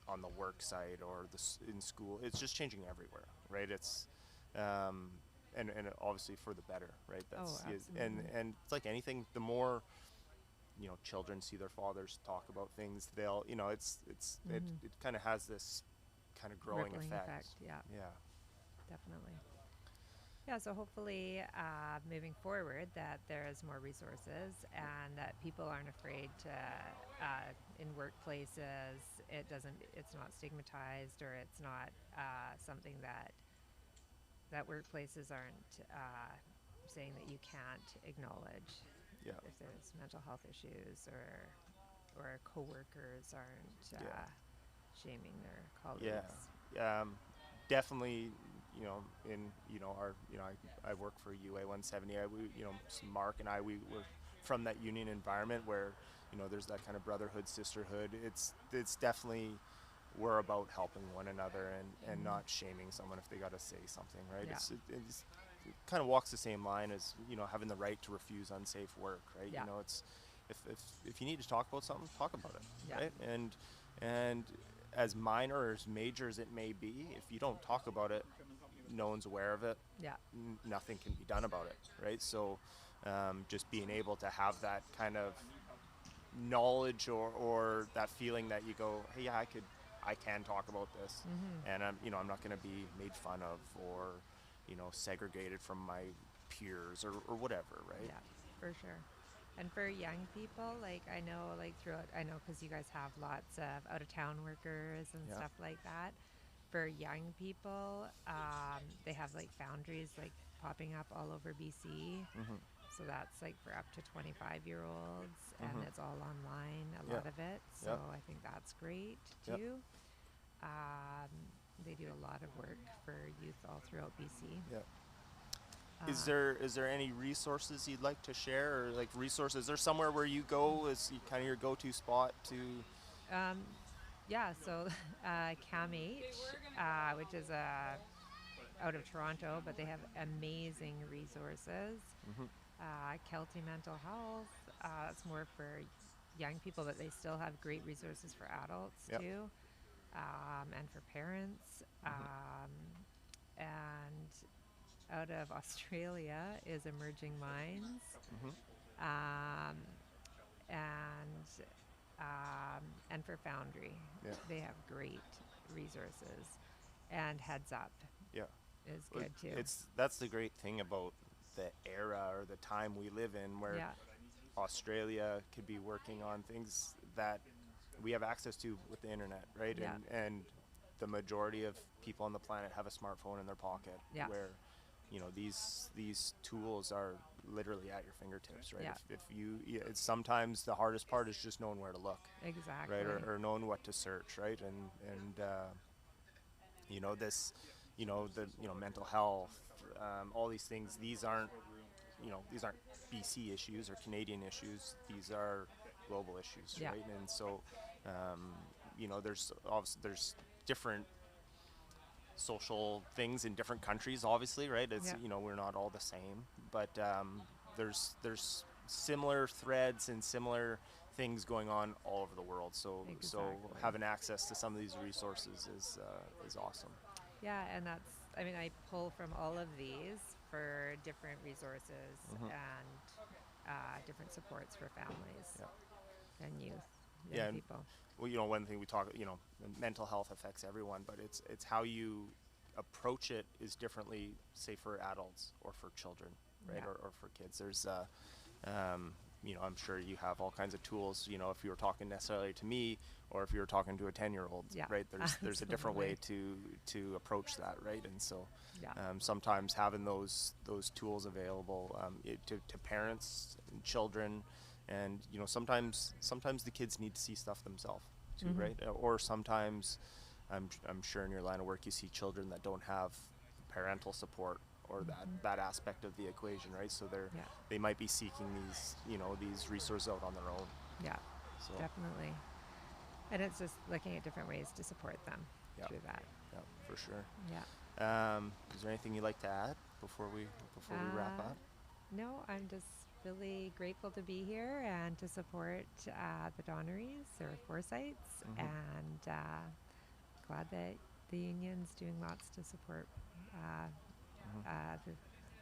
on the work site or in school. It's just changing everywhere, right? It's and obviously for the better, right? Absolutely. And it's like anything, the more, you know, children see their fathers talk about things, they'll, you know, it kind of has this kind of growing Rippling effect. Yeah. Yeah. Definitely. Yeah, so hopefully moving forward that there's more resources, and that people aren't afraid to, in workplaces, it's not stigmatized, or it's not something that workplaces aren't saying that you can't acknowledge Yeah. if there's mental health issues, or coworkers aren't shaming their colleagues. Yeah. Definitely, you know, in, you know, our, you know, I work for UA 170. We, you know, Mark and I, we were from that union environment where, you know, there's that kind of brotherhood, sisterhood. It's definitely, we're about helping one another, and not shaming someone if they got to say something, right? Yeah. It's kind of walks the same line as, having the right to refuse unsafe work, right? Yeah. It's if you need to talk about something, talk about it, Yeah. right? And as minor or as major as it may be, if you don't talk about it, no one's aware of it. Yeah. Nothing can be done about it, right? So just being able to have that kind of knowledge or that feeling that you go, hey, yeah, I can talk about this, and I'm not going to be made fun of or segregated from my peers or whatever, right? Yeah, for sure. And for young people, like I know, because you guys have lots of out of town workers and Yeah. stuff like that. For young people, they have like foundries like popping up all over BC. So that's like for up to 25-year-olds, and it's all online, a lot of it. So I think that's great too. They do a lot of work for youth all throughout BC. Yeah. Is there any resources you'd like to share, or like resources? Is there somewhere where you go as kind of your go-to spot to? Yeah, so CAM8, which is out of Toronto, but they have amazing resources. Kelty Mental Health, it's more for young people, but they still have great resources for adults too, and for parents. And out of Australia is Emerging Minds, and for Foundry, they have great resources, and Heads Up is good too. That's the great thing about the era or the time we live in, where Australia could be working on things that we have access to with the internet, right? And the majority of people on the planet have a smartphone in their pocket, where these tools are literally at your fingertips, right? If it's sometimes the hardest part is just knowing where to look, exactly, right? Or knowing what to search, right? And mental health, all these things. These aren't BC issues or Canadian issues. These are global issues, right? And so, there's different social things in different countries, obviously, right? It's we're not all the same, but there's similar threads and similar things going on all over the world. So having access to some of these resources is awesome. Yeah, and I pull from all of these for different resources and different supports for families and youth, young people. Well, one thing we talk, mental health affects everyone, but it's how you approach it is differently, say, for adults or for children, right? Or for kids. There's, I'm sure you have all kinds of tools, if you were talking necessarily to me or if you were talking to a 10-year-old, right? There's a different way to approach that, right? And so sometimes having those tools available to parents and children, and sometimes the kids need to see stuff themselves too, right? Or sometimes I'm sure in your line of work you see children that don't have parental support or that aspect of the equation, right? So they might be seeking these resources out on their own. Yeah, so definitely. And it's just looking at different ways to support them through that. Yeah, for sure. Yeah. Is there anything you'd like to add before we wrap up? No, I'm just really grateful to be here and to support the Donneries or Forsythes, and glad that the union's doing lots to support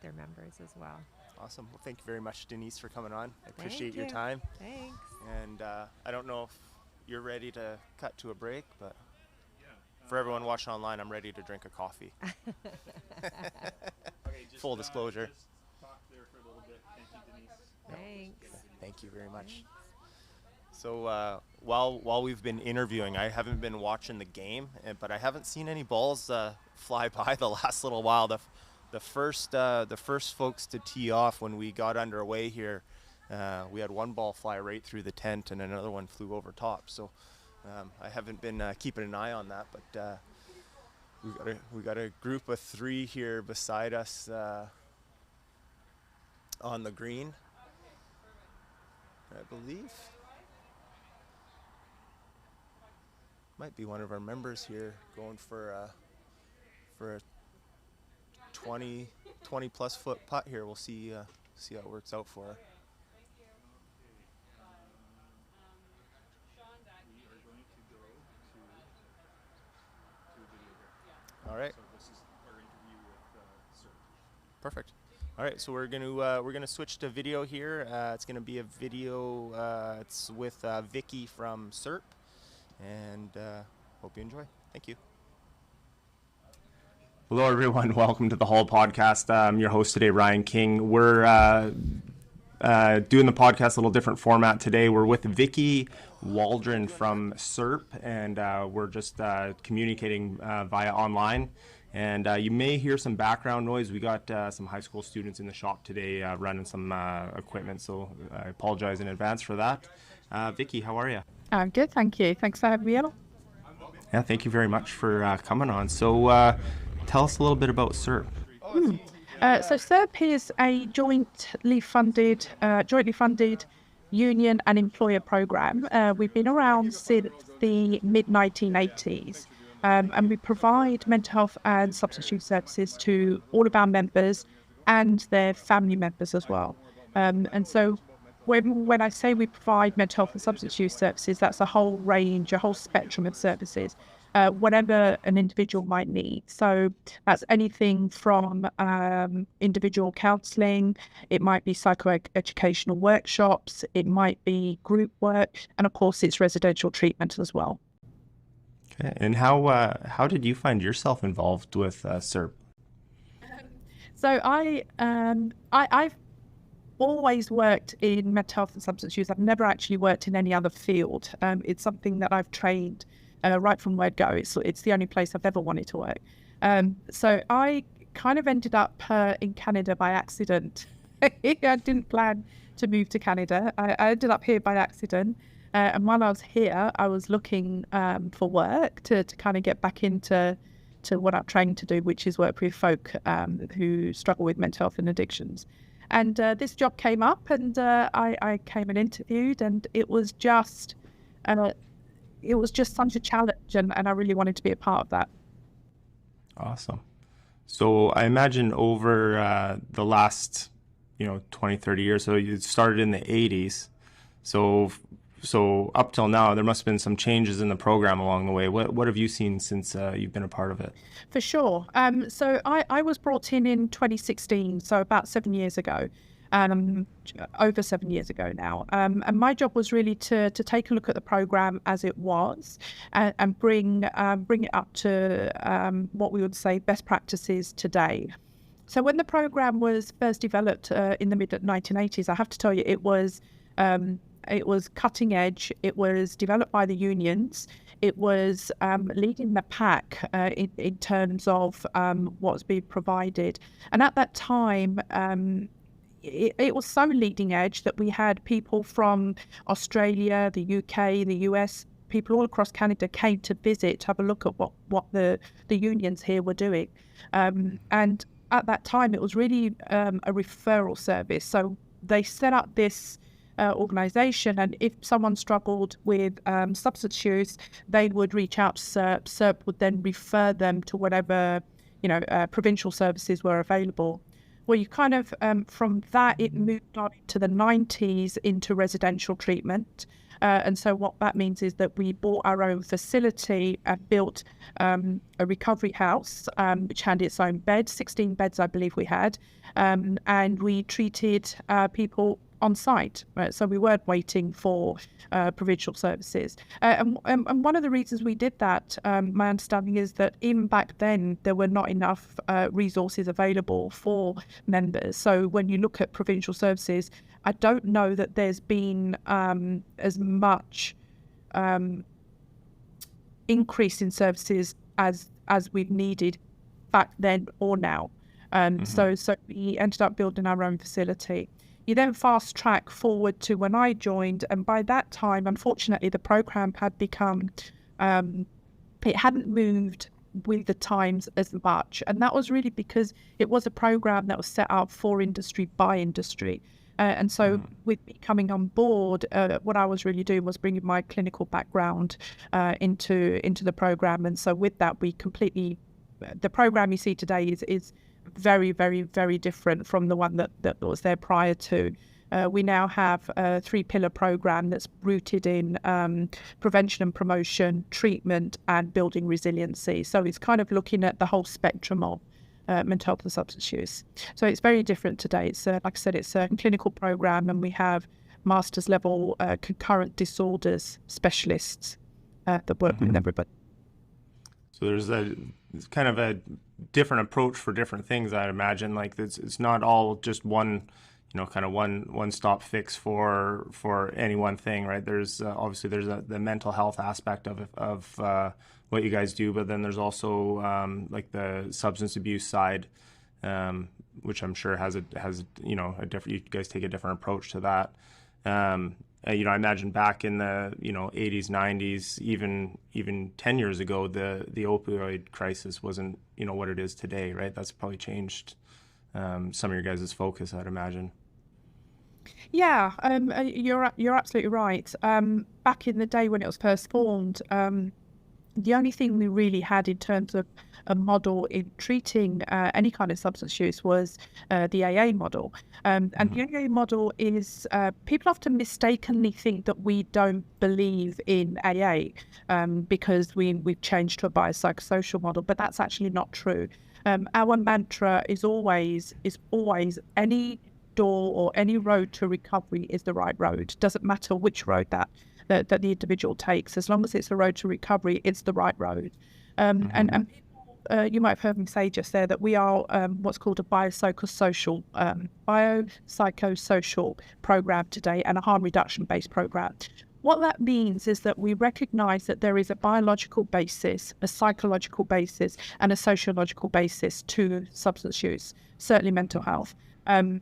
their members as well. Awesome. Well, thank you very much, Denise, for coming on. I appreciate your time. Thanks. And I don't know if you're ready to cut to a break, but for everyone watching online, I'm ready to drink a coffee. Full disclosure. Just talk there for a little bit. Thank you, Denise. Thanks. Thank you very much. Thanks. So while we've been interviewing, I haven't been watching the game, but I haven't seen any balls fly by the last little while. The first folks to tee off when we got underway here, we had one ball fly right through the tent and another one flew over top. So I haven't been keeping an eye on that, but we got a group of 3 here beside us on the green, I believe. Might be one of our members here going for a 20 plus foot putt here. We'll see how it works out for her. All right. So this is our interview with CIRP. Perfect. All right, so we're gonna switch to video here. It's gonna be a video. It's with Vicky from CIRP, and hope you enjoy. Thank you. Hello, everyone. Welcome to the Hall Podcast. I'm your host today, Ryan King. We're doing the podcast a little different format today. We're with Vicky Waldron from CIRP, and we're just communicating via online. And you may hear some background noise. We got some high school students in the shop today running some equipment, so I apologize in advance for that. Vicky, how are you? I'm good, thank you. Thanks for having me on. Yeah, thank you very much for coming on. So tell us a little bit about CIRP. So CIRP is a jointly funded union and employer program. We've been around since the mid-1980s. And we provide mental health and substance use services to all of our members and their family members as well. And so when I say we provide mental health and substance use services, that's a whole range, a whole spectrum of services, whatever an individual might need. So that's anything from individual counselling, it might be psychoeducational workshops, it might be group work, and of course it's residential treatment as well. Okay. And how did you find yourself involved with CIRP? So I've always worked in mental health and substance use. I've never actually worked in any other field. It's something that I've trained right from word go. It's the only place I've ever wanted to work. So I kind of ended up in Canada by accident. I didn't plan to move to Canada. I ended up here by accident. And while I was here, I was looking for work to kind of get back into what I'm trained to do, which is work with folk who struggle with mental health and addictions. And this job came up, and I came and interviewed, and it was just such a challenge, and I really wanted to be a part of that. Awesome. So I imagine over the last 20, 30 years, so you started in the 80s, so up till now, there must have been some changes in the program along the way. What have you seen since you've been a part of it? For sure. So I was brought in 2016, so about 7 years ago, over 7 years ago now. And my job was really to take a look at the program as it was and bring it up to what we would say best practices today. So when the program was first developed in the mid-1980s, I have to tell you, it was cutting edge. It was developed by the unions. It was leading the pack in terms of what's being provided. And at that time, it was so leading edge that we had people from Australia, the UK, the US, people all across Canada came to visit, to have a look at what the unions here were doing. And at that time, it was really a referral service. So they set up this organisation, and if someone struggled with substance use, they would reach out to CIRP. CIRP would then refer them to whatever provincial services were available. Well, you kind of from that it moved on to the 90s into residential treatment, and so what that means is that we bought our own facility and built a recovery house which had its own bed, 16 beds I believe we had, and we treated people on site, right? So we weren't waiting for provincial services. And one of the reasons we did that, my understanding is that even back then, there were not enough resources available for members. So when you look at provincial services, I don't know that there's been as much increase in services as we've needed back then or now. So we ended up building our own facility. You then fast track forward to when I joined, and by that time, unfortunately, the program had become, it hadn't moved with the times as much. And that was really because it was a program that was set up for industry by industry. And so with me coming on board, what I was really doing was bringing my clinical background into the program. And so with that, the program you see today is very, very, very different from the one that was there prior to. We now have a 3-pillar program that's rooted in prevention and promotion, treatment, and building resiliency. So it's kind of looking at the whole spectrum of mental health and substance use. So it's very different today. It's like I said, it's a clinical program, and we have master's level concurrent disorders specialists that work with everybody. So there's kind of a different approach for different things, I'd imagine. Like it's not all just one, kind of one stop fix for any one thing, right? There's obviously there's the mental health aspect of what you guys do, but then there's also like the substance abuse side, which I'm sure has a different. You guys take a different approach to that. I imagine back in the 80s, 90s, even 10 years ago, the opioid crisis wasn't what it is today, right? That's probably changed some of your guys' focus, I'd imagine. Yeah, you're absolutely right. Back in the day when it was first formed, the only thing we really had in terms of a model in treating any kind of substance use was the AA model. And the AA model is, people often mistakenly think that we don't believe in AA because we've changed to a biopsychosocial model, but that's actually not true. Our mantra is always any door or any road to recovery is the right road. Doesn't matter which road that the individual takes, as long as it's a road to recovery, it's the right road. And people, you might have heard me say just there that we are what's called a biopsychosocial program today, and a harm reduction based program. What that means is that we recognise that there is a biological basis, a psychological basis, and a sociological basis to substance use, certainly mental health. And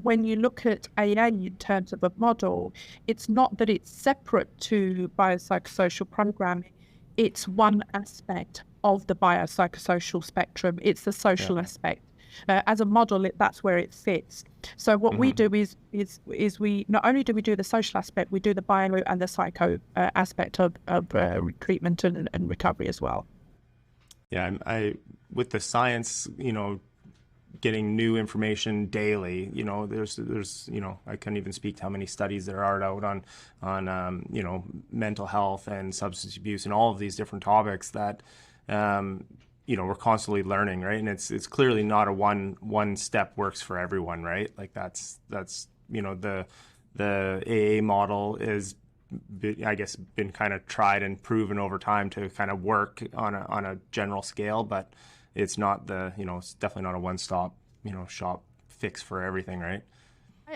when you look at AA in terms of a model, it's not that it's separate to biopsychosocial programming. It's one aspect of the biopsychosocial spectrum. It's the social aspect. As a model, that's where it fits. So what we do is we not only do we do the social aspect, we do the bio and the psycho aspect of treatment and recovery as well. Yeah, I with the science, getting new information daily. There's I couldn't even speak to how many studies there are out on mental health and substance abuse and all of these different topics that we're constantly learning, right? And it's clearly not a one step works for everyone, right? Like that's the AA model is, I guess, been kind of tried and proven over time to kind of work on a general scale, but it's not it's definitely not a one-stop, shop fix for everything, right?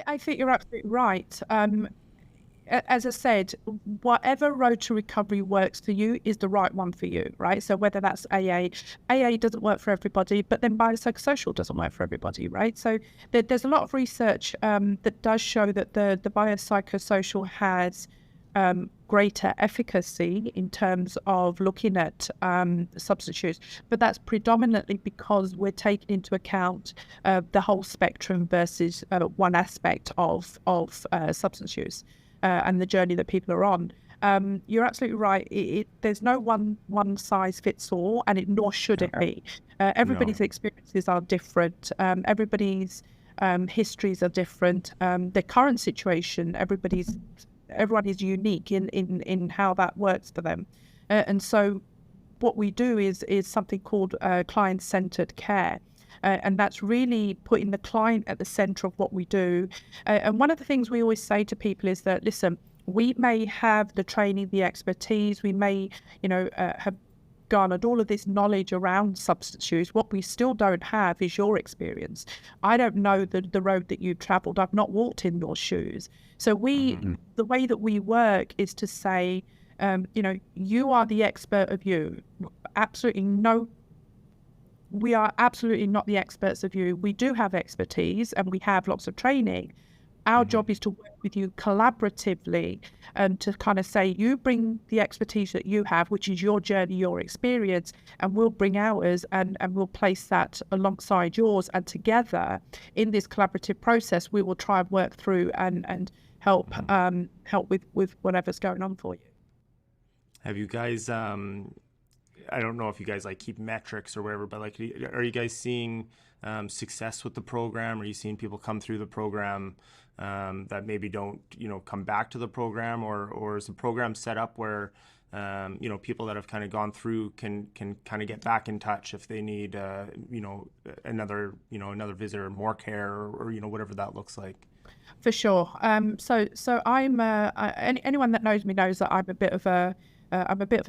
I think you're absolutely right. As I said, whatever road to recovery works for you is the right one for you, right? So whether that's AA doesn't work for everybody, but then biopsychosocial doesn't work for everybody, right? So there's a lot of research that does show that the biopsychosocial has greater efficacy in terms of looking at substance use, but that's predominantly because we're taking into account the whole spectrum versus one aspect of substance use and the journey that people are on. You're absolutely right. There's no one size fits all, and nor should it be. Everybody's experiences are different. Everybody's histories are different. The current situation, everyone is unique in how that works for them. And so what we do is something called client-centered care. And that's really putting the client at the center of what we do. And one of the things we always say to people is that, listen, we may have the training, the expertise, we may, have garnered all of this knowledge around substance use. What we still don't have is your experience. I don't know the road that you've traveled. I've not walked in your shoes. So the way that we work is to say, you are the expert of you. We are absolutely not the experts of you. We do have expertise and we have lots of training. Our job is to work with you collaboratively and to kind of say, you bring the expertise that you have, which is your journey, your experience, and we'll bring ours and we'll place that alongside yours. And together in this collaborative process, we will try and work through and help with whatever's going on for you. Have you guys, I don't know if you guys like keep metrics or whatever, but like, are you guys seeing success with the program? Are you seeing people come through the program that maybe don't, come back to the program, or is the program set up where people that have kind of gone through can kind of get back in touch if they need, another visit or more care, or whatever that looks like? For sure. So I'm anyone that knows me knows that I'm a bit of a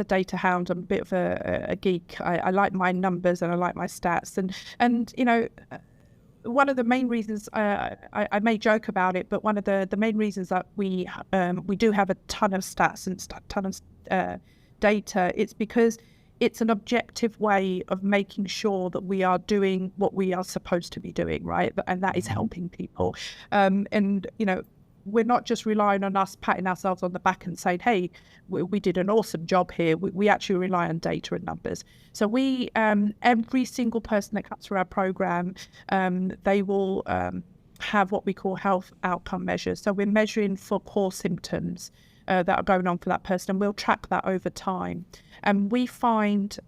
data hound. I'm a bit of a geek. I like my numbers and I like my stats, and one of the main reasons, I may joke about it, but one of the main reasons that we do have a ton of stats and ton of data, it's because it's an objective way of making sure that we are doing what we are supposed to be doing, right? And that is helping people. And we're not just relying on us patting ourselves on the back and saying, hey, we did an awesome job here. We actually rely on data and numbers. So we, every single person that comes through our program, they will have what we call health outcome measures. So we're measuring for core symptoms that are going on for that person, and we'll track that over time. And we find,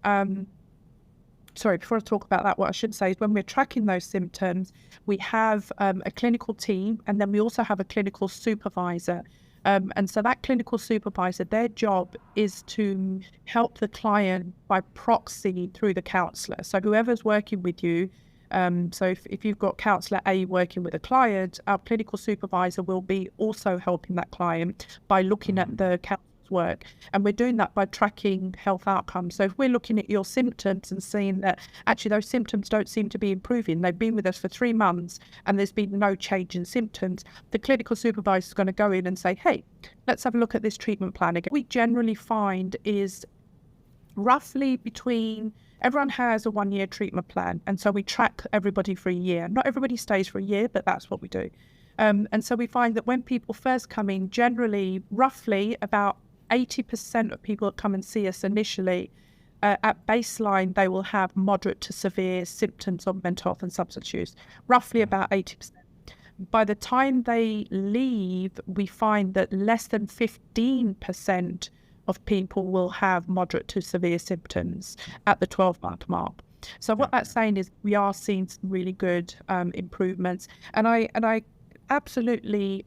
before I talk about that, what I should say is when we're tracking those symptoms, we have a clinical team, and then we also have a clinical supervisor. And so that clinical supervisor, their job is to help the client by proxy through the counsellor. So whoever's working with you, so if you've got counsellor A working with a client, our clinical supervisor will be also helping that client by looking at the counselor's work. And we're doing that by tracking health outcomes. So if we're looking at your symptoms and seeing that actually those symptoms don't seem to be improving, they've been with us for 3 months and there's been no change in symptoms, the clinical supervisor is going to go in and say, hey, let's have a look at this treatment plan again. We generally find is roughly everyone has a 1-year treatment plan, and so we track everybody for a year. Not everybody stays for a year, but that's what we do. And so we find that when people first come in, generally, roughly about 80% of people that come and see us initially, at baseline, they will have moderate to severe symptoms of mental health and substance use, roughly about 80%. By the time they leave, we find that less than 15% of people will have moderate to severe symptoms at the 12-month mark. So what that's saying is we are seeing some really good improvements. And I absolutely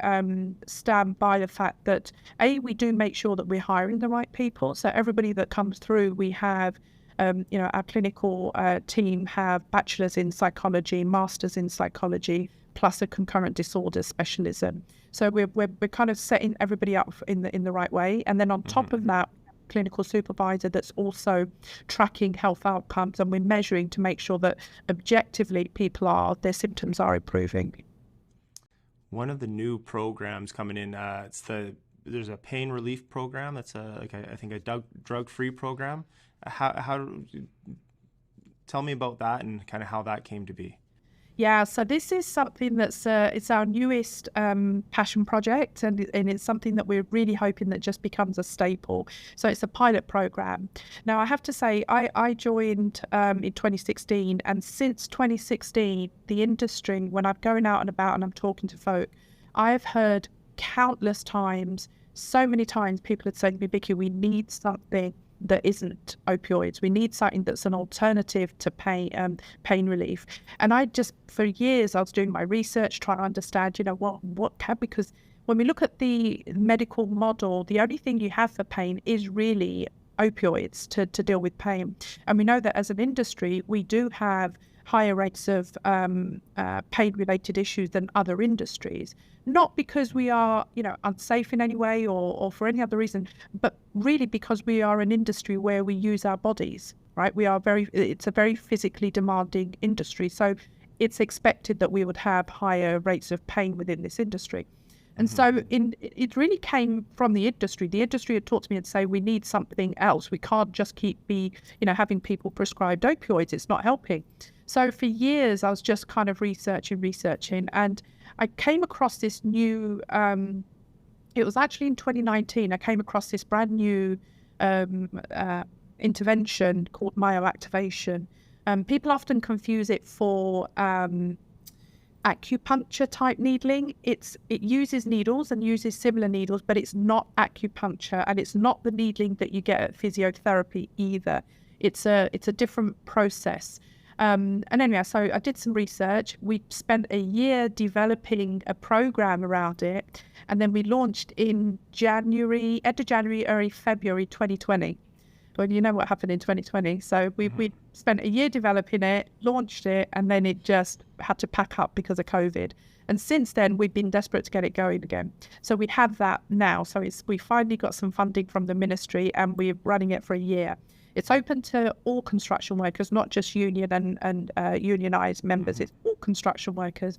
stand by the fact that, we do make sure that we're hiring the right people. So everybody that comes through, we have, our clinical team have bachelors in psychology, masters in psychology, plus a concurrent disorder specialism. So we're kind of setting everybody up in the right way. And then on top of that, clinical supervisor that's also tracking health outcomes, and we're measuring to make sure that objectively their symptoms are improving. One of the new programs coming in, there's a pain relief program. That's I think a drug-free program. Tell me about that and kind of how that came to be. Yeah, so this is something that's it's our newest passion project, and it's something that we're really hoping that just becomes a staple. So it's a pilot program. Now, I have to say, I joined in 2016, and since 2016, the industry, when I'm going out and about and I'm talking to folk, I've heard countless times, so many times, people had said to me, Vicky, we need something that isn't opioids. We need something that's an alternative to pain relief. And for years, I was doing my research, trying to understand, because when we look at the medical model, the only thing you have for pain is really opioids to deal with pain. And we know that as an industry, we do have higher rates of pain-related issues than other industries. Not because we are, unsafe in any way or for any other reason, but really because we are an industry where we use our bodies, right? It's a very physically demanding industry. So it's expected that we would have higher rates of pain within this industry. And so it really came from the industry. The industry had talked to me and say, we need something else. We can't just keep having people prescribed opioids. It's not helping. So for years, I was just kind of researching, and I came across this new, it was actually in 2019, I came across this brand new intervention called myoactivation. People often confuse it for acupuncture type needling. It uses needles and uses similar needles, but it's not acupuncture, and it's not the needling that you get at physiotherapy either. it's a different process. And anyway, so I did some research. We spent a year developing a program around it, and then we launched in end of January, early February 2020. Well, you know what happened in 2020. So we spent a year developing it, launched it, and then it just had to pack up because of COVID. And since then, we've been desperate to get it going again. So we have that now. So we finally got some funding from the ministry, and we're running it for a year. It's open to all construction workers, not just union and unionised members. It's all construction workers.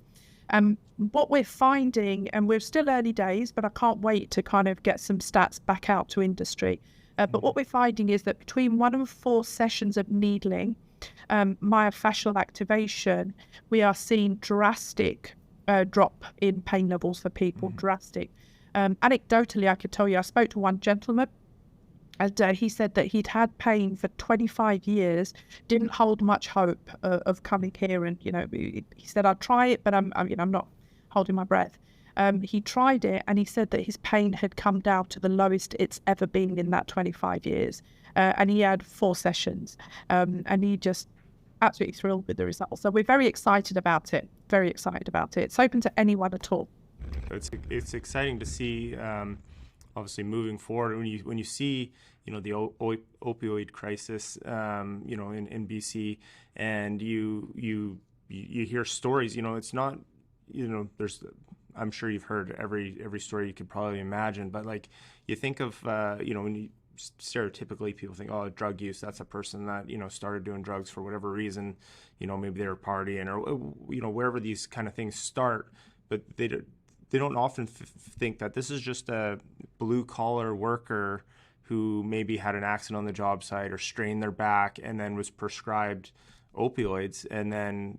What we're finding, and we're still early days, but I can't wait to kind of get some stats back out to industry. But what we're finding is that between 1 and 4 sessions of needling, myofascial activation, we are seeing drastic drop in pain levels for people, drastic. Anecdotally, I could tell you, I spoke to one gentleman, and he said that he'd had pain for 25 years, didn't hold much hope of coming here. And, he said, I'll try it, but I'm not holding my breath. He tried it, and he said that his pain had come down to the lowest it's ever been in that 25 years. And he had 4 sessions, and he just absolutely thrilled with the results. So we're very excited about it, It's open to anyone at all. It's exciting to see, obviously moving forward, when you see, the opioid crisis, in BC, and you hear stories, it's not, there's, I'm sure you've heard every story you could probably imagine, but like you think of, when you stereotypically people think, oh, drug use, that's a person that, started doing drugs for whatever reason, maybe they were partying or, wherever these kind of things start, but they don't often think that this is just a blue-collar worker who maybe had an accident on the job site or strained their back and then was prescribed opioids, and then,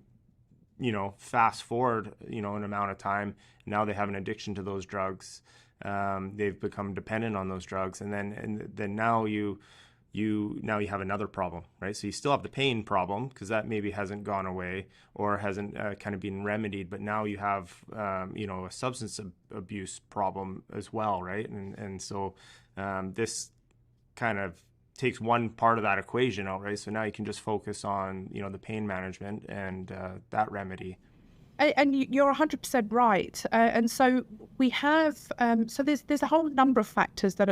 fast forward, an amount of time, now they have an addiction to those drugs. They've become dependent on those drugs, and then now you have another problem, right? So you still have the pain problem because that maybe hasn't gone away or hasn't kind of been remedied, but now you have a substance abuse problem as well, right? And so this kind of takes one part of that equation out, right? So now you can just focus on the pain management and that remedy. And you're 100% right. And so we have so there's a whole number of factors that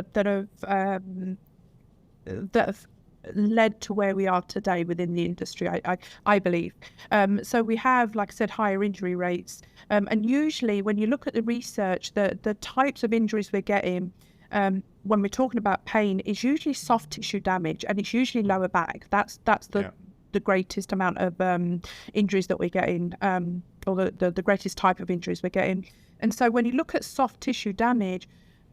have led to where we are today within the industry, I believe. So we have, like I said, higher injury rates. And usually when you look at the research, the types of injuries we're getting when we're talking about pain is usually soft tissue damage, and it's usually lower back. That's the greatest amount of injuries that we're getting, or the greatest type of injuries we're getting. And so when you look at soft tissue damage,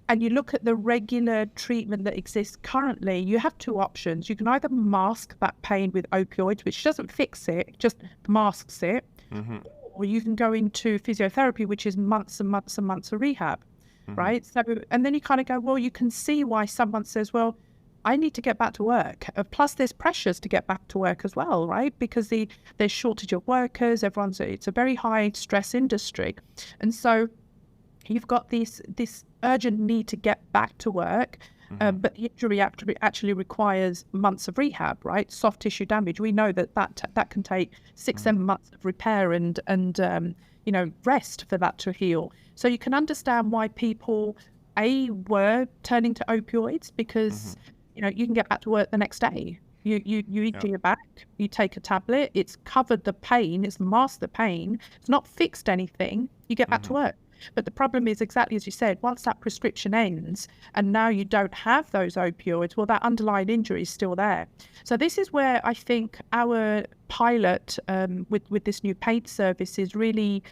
and you look at the regular treatment that exists currently, you have 2 options. You can either mask that pain with opioids, which doesn't fix it, just masks it, or you can go into physiotherapy, which is months and months and months of rehab, right? So, and then you kind of go, well, you can see why someone says, well, I need to get back to work. Plus, there's pressures to get back to work as well, right? Because there's shortage of workers. It's a very high stress industry, and so you've got this urgent need to get back to work, but the injury actually requires months of rehab, right? Soft tissue damage. We know that can take 6-7 months of repair and rest for that to heal. So you can understand why people were turning to opioids, because you can get back to work the next day. You injure your back, you take a tablet, it's covered the pain, it's masked the pain, it's not fixed anything, you get back to work. But the problem is, exactly as you said, once that prescription ends and now you don't have those opioids, well, that underlying injury is still there. So this is where I think our pilot with this new pain service is really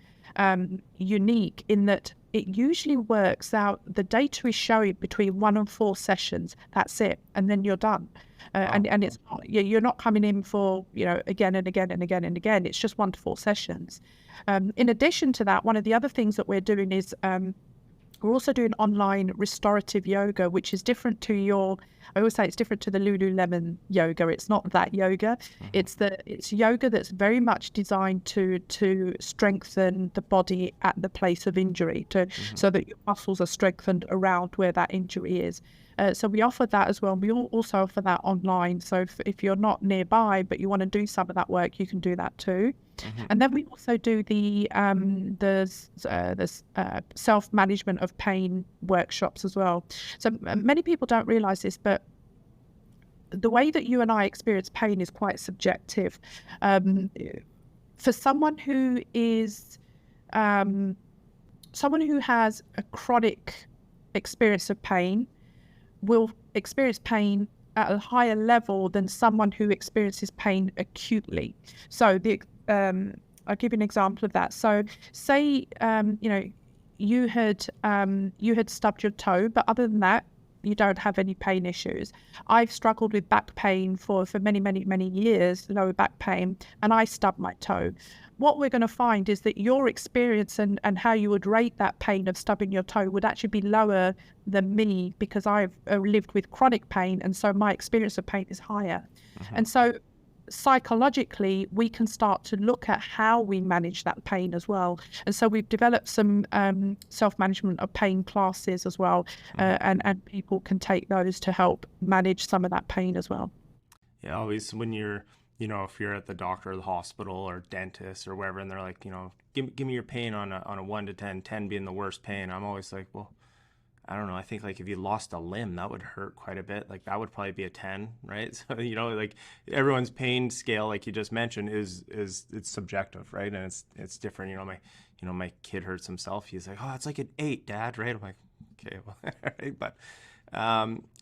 unique, in that it usually works out, the data is showing between 1 and 4 sessions, that's it, and then you're done. And it's not, you're not coming in for again and again and again and again. It's just 1 to 4 sessions. In addition to that, one of the other things that we're doing is we're also doing online restorative yoga, which is different to I always say it's different to the Lululemon yoga. It's not that yoga. It's yoga that's very much designed to strengthen the body at the place of injury, so that your muscles are strengthened around where that injury is. So we offer that as well. We also offer that online. So if you're not nearby but you want to do some of that work, you can do that too. And then we also do the self-management of pain workshops as well. So many people don't realize this, but the way that you and I experience pain is quite subjective. For someone who is someone who has a chronic experience of pain will experience pain at a higher level than someone who experiences pain acutely. So I'll give you an example of that. So say you had stubbed your toe, but other than that, you don't have any pain issues. I've struggled with back pain for many years, lower back pain, and I stubbed my toe. What we're going to find is that your experience and how you would rate that pain of stubbing your toe would actually be lower than me, because I've lived with chronic pain, and so my experience of pain is higher. And so psychologically, we can start to look at how we manage that pain as well. And so we've developed some self-management of pain classes as well, and people can take those to help manage some of that pain as well. Yeah, always when you're, if you're at the doctor or the hospital or dentist or wherever, and they're like, give me your pain on a 1 to 10, 10 being the worst pain. I'm always like, well, I don't know. I think like if you lost a limb, that would hurt quite a bit. Like that would probably be a 10, right? So, like everyone's pain scale, like you just mentioned, is it's subjective, right? And it's different. My kid hurts himself. He's like, oh, it's like an 8, Dad, right? I'm like, okay, well, right. But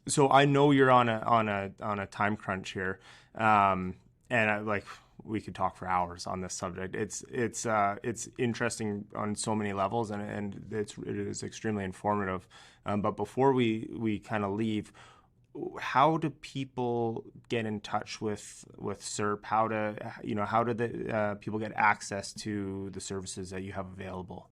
so I know you're on a time crunch here, and we could talk for hours on this subject. It's interesting on so many levels, and it is extremely informative. But before we kind of leave, how do people get in touch with CIRP? How do the people get access to the services that you have available?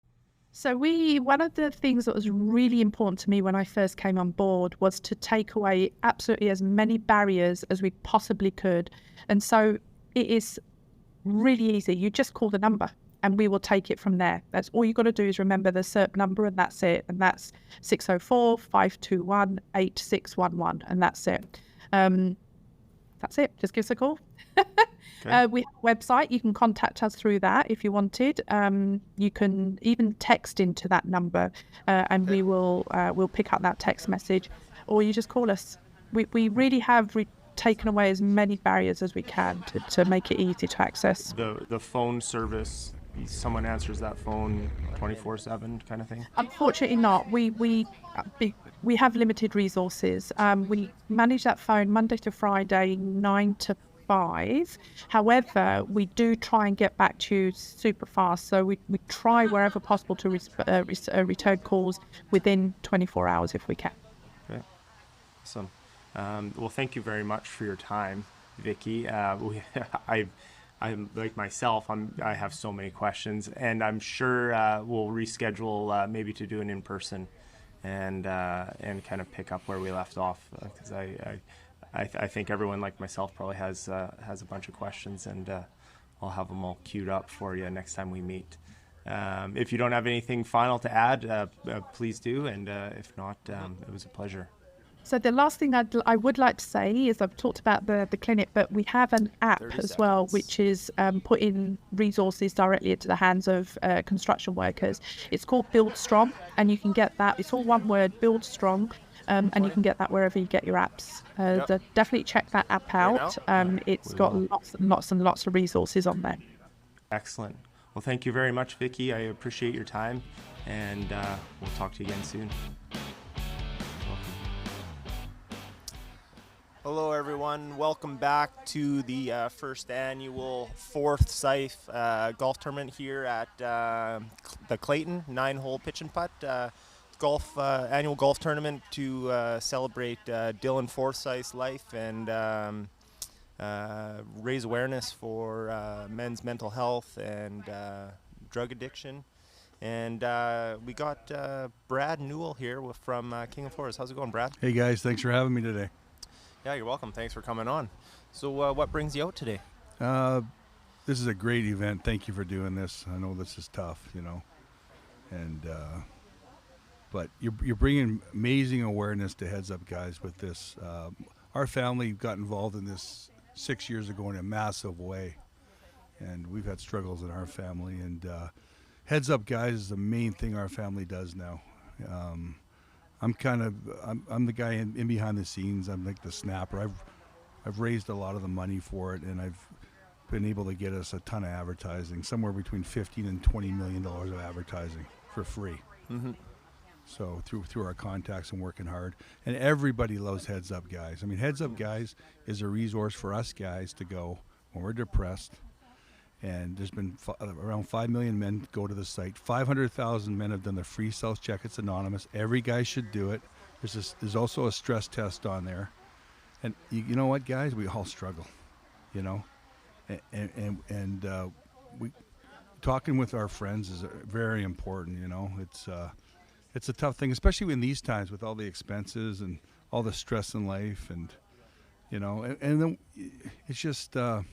So one of the things that was really important to me when I first came on board was to take away absolutely as many barriers as we possibly could. And so it is really easy. You just call the number and we will take it from there. That's all you got to do, is remember the CIRP number, and that's it. And that's 604-521-8611, and that's it. That's it. Just give us a call. Okay. We have a website. You can contact us through that if you wanted. You can even text into that number, and we will we'll pick up that text message, or you just call us. We really have taken away as many barriers as we can to make it easy to access. The phone service, someone answers that phone 24/7 kind of thing? Unfortunately not. We have limited resources. We manage that phone Monday to Friday, 9 to 5. However, we do try and get back to you super fast. So we try wherever possible to return calls within 24 hours if we can. Okay. Awesome. Well, thank you very much for your time, Vicky. I'm like myself. I have so many questions, and I'm sure we'll reschedule maybe to do an in-person, and kind of pick up where we left off, because I think everyone like myself probably has a bunch of questions, and I'll have them all queued up for you next time we meet. If you don't have anything final to add, please do, and if not, it was a pleasure. So the last thing I would like to say is, I've talked about the clinic, but we have an app as well, which is putting resources directly into the hands of construction workers. It's called Build Strong, and you can get that. It's all one word, Build Strong, and you can get that wherever you get your apps. Definitely check that app out. It's got lots and lots of resources on there. Excellent. Well, thank you very much, Vicky. I appreciate your time, and we'll talk to you again soon. Hello, everyone. Welcome back to the first annual Forsythe golf tournament here at the Clayton 9-hole pitch and putt annual golf tournament to celebrate Dylan Forsythe's life and raise awareness for men's mental health and drug addiction. And we got Brad Newell here from King of Floors. How's it going, Brad? Hey, guys. Thanks for having me today. Yeah, you're welcome. Thanks for coming on. So what brings you out today? This is a great event. Thank you for doing this. I know this is tough, and But you're bringing amazing awareness to Heads Up Guys with this. Our family got involved in this 6 years ago in a massive way, and we've had struggles in our family. And Heads Up Guys is the main thing our family does now. I'm the guy in behind the scenes. I'm like the snapper. I've raised a lot of the money for it, and I've been able to get us a ton of advertising, somewhere between 15 and $20 million of advertising for free. Mm-hmm. So through our contacts and working hard, and everybody loves Heads Up Guys. I mean, Heads Up Guys is a resource for us guys to go when we're depressed. And there's been around 5 million men go to the site. 500,000 men have done the free self check. It's anonymous. Every guy should do it. There's also a stress test on there. And you know what, guys? We all struggle, you know. And we talking with our friends is very important. You know, it's a tough thing, especially in these times with all the expenses and all the stress in life, and you know, and then it's just a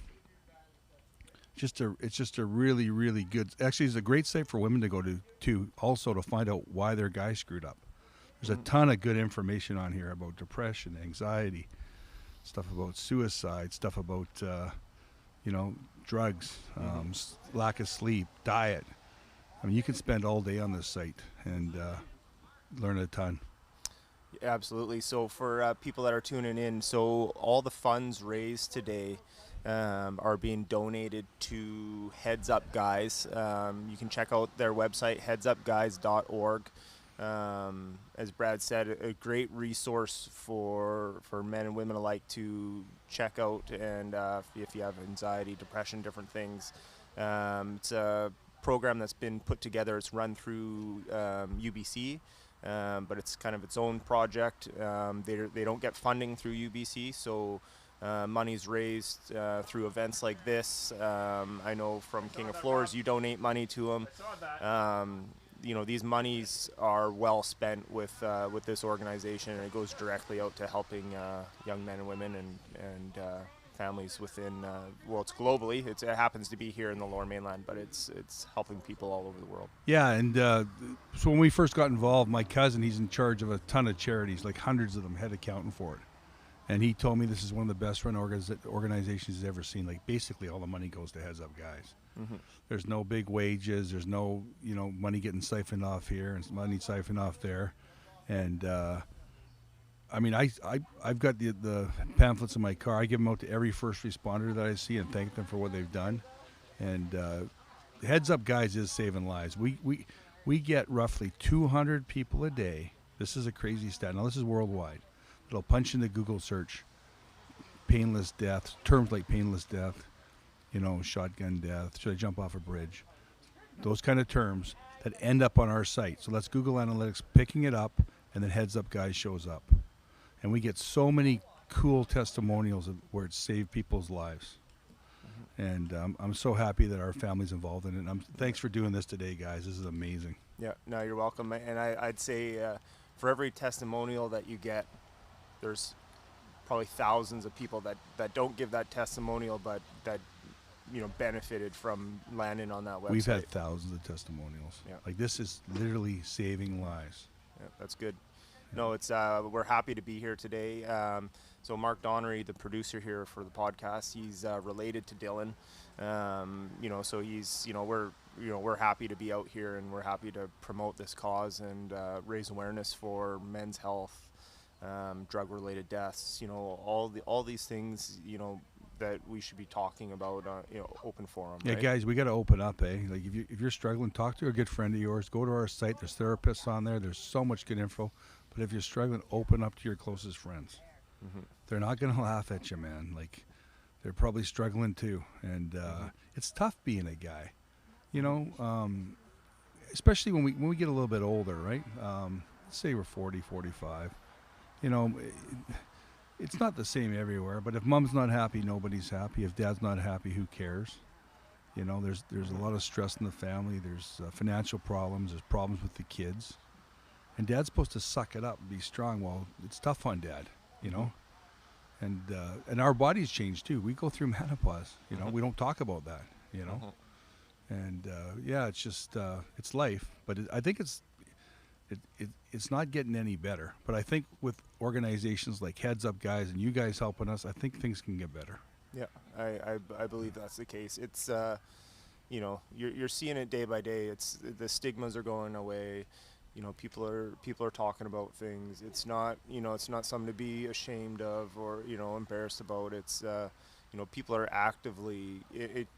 really, really good. Actually, it's a great site for women to go to also to find out why their guy screwed up. There's a ton of good information on here about depression, anxiety, stuff about suicide, stuff about drugs, lack of sleep, diet. I mean, you can spend all day on this site and learn a ton. Absolutely. So for people that are tuning in, so all the funds raised today are being donated to Heads Up Guys. You can check out their website, headsupguys.org. As Brad said, a great resource for men and women alike to check out, and if you have anxiety, depression, different things. It's a program that's been put together. It's run through UBC, but it's kind of its own project. They don't get funding through UBC, so money's raised through events like this. I know from King of Floors, you donate money to them. These monies are well spent with this organization, and it goes directly out to helping young men and women and families within, it's globally. It happens to be here in the Lower Mainland, but it's helping people all over the world. Yeah, and so when we first got involved, my cousin, he's in charge of a ton of charities, like hundreds of them, head accountant for it. And he told me this is one of the best run organizations he's ever seen. Like, basically all the money goes to Heads Up Guys. Mm-hmm. There's no big wages. There's no, money getting siphoned off here and money siphoned off there. And, I've got the pamphlets in my car. I give them out to every first responder that I see and thank them for what they've done. And Heads Up Guys is saving lives. We get roughly 200 people a day. This is a crazy stat. Now, this is worldwide. It'll punch into Google search painless death, terms like painless death, shotgun death, should I jump off a bridge? Those kind of terms that end up on our site. So that's Google Analytics picking it up, and then Heads Up Guys shows up. And we get so many cool testimonials of where it saved people's lives. Mm-hmm. And I'm so happy that our family's involved in it. And thanks for doing this today, guys. This is amazing. Yeah, no, you're welcome. And I'd say for every testimonial that you get, there's probably thousands of people that don't give that testimonial, but that benefited from landing on that website. We've had thousands of testimonials. Yeah. Like, this is literally saving lives. Yeah, that's good. No, it's we're happy to be here today. So Mark Donnery, the producer here for the podcast, he's related to Dylan. So he's we're happy to be out here, and we're happy to promote this cause and raise awareness for men's health. Drug-related deaths, all these things, that we should be talking about, open forum. Yeah, right? guys, we got to open up, eh? Like, if you're struggling, talk to a good friend of yours. Go to our site. There's therapists on there. There's so much good info. But if you're struggling, open up to your closest friends. Mm-hmm. They're not going to laugh at you, man. Like, they're probably struggling too, and it's tough being a guy, especially when we get a little bit older, right? Let's say we're 40, 45. It's not the same everywhere, but if mom's not happy, nobody's happy. If dad's not happy, who cares? There's a lot of stress in the family. There's financial problems. There's problems with the kids. And dad's supposed to suck it up and be strong. Well, it's tough on dad, And our bodies change too. We go through menopause, We don't talk about that, And, it's just, it's life. But I think it's not getting any better. But I think with organizations like Heads Up Guys and you guys helping us, I think things can get better. Yeah, I believe that's the case. It's you know, you're seeing it day by day. It's the stigmas are going away. You know, people are talking about things. It's not, you know, it's not something to be ashamed of or, you know, embarrassed about. It's you know, people are actively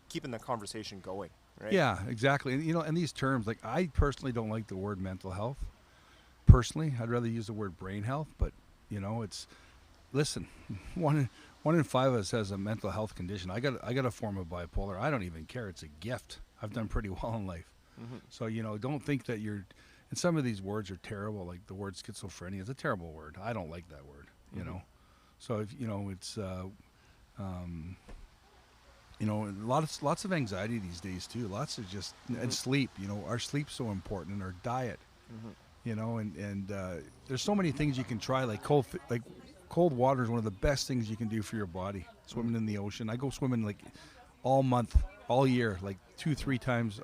keeping the conversation going, right? Yeah, exactly. And you know, and these terms, like I personally don't like the word mental health. Personally, I'd rather use the word brain health. But you know, it's listen, one in five of us has a mental health condition. I got a form of bipolar. I don't even care. It's a gift. I've done pretty well in life. So you know, don't think that you're. And some of these words are terrible. Like the word schizophrenia is a terrible word. I don't like that word. You know, so if you know, it's you know, lots of anxiety these days too. Lots of just and sleep. You know, our sleep's so important, and our diet. You know, and there's so many things you can try. Like cold water is one of the best things you can do for your body. Swimming in the ocean. I go swimming like all month, all year, like 2-3 times,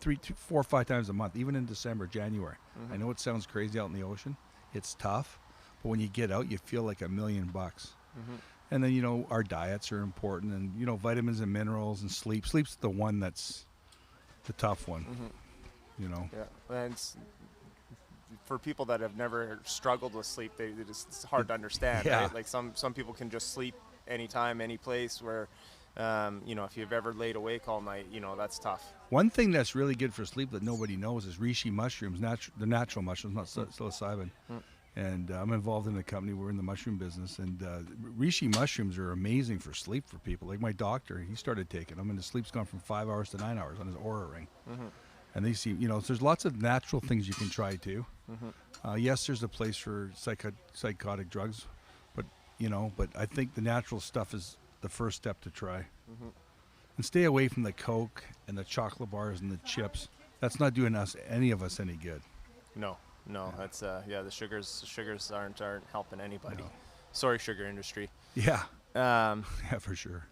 4 or 5 times a month, even in December, January. I know it sounds crazy out in the ocean. It's tough, but when you get out, you feel like $1 million. And then, you know, our diets are important, and, you know, vitamins and minerals and sleep. Sleep's the one that's the tough one, you know. Yeah, and for people that have never struggled with sleep, it's hard to understand, Yeah. right? Like some people can just sleep anytime, any place, where, you know, if you've ever laid awake all night, you know, that's tough. One thing that's really good for sleep that nobody knows is reishi mushrooms, the natural mushrooms, not psilocybin. And I'm involved in the company. We're in the mushroom business, and reishi mushrooms are amazing for sleep for people. Like my doctor, he started taking them, and his sleep's gone from 5 hours to 9 hours on his Aura ring. And they see, you know, so there's lots of natural things you can try too. Yes, there's a place for psychotic drugs, but you know, but I think the natural stuff is the first step to try. And stay away from the Coke and the chocolate bars and the chips. That's not doing any of us any good. No, that's the sugars aren't helping anybody. No. Sorry, sugar industry. Yeah. Yeah, for sure.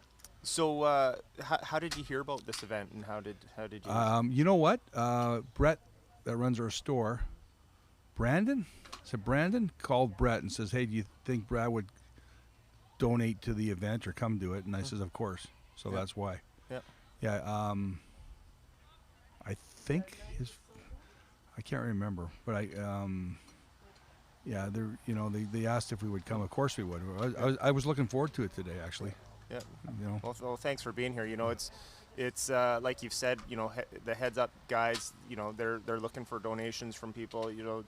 So, how did you hear about this event, and how did you? You know what? Brett, that runs our store, Brandon called Brett and says, "Hey, do you think Brad would donate to the event or come to it?" And I says, "Of course." So that's why. Yeah. Yeah. I think I can't remember, but yeah, they asked if we would come. Of course we would. I was looking forward to it today, actually. Yeah. You know. Well, thanks for being here. You know, it's like you've said. You know, the Heads Up guys. You know, they're looking for donations from people. You know,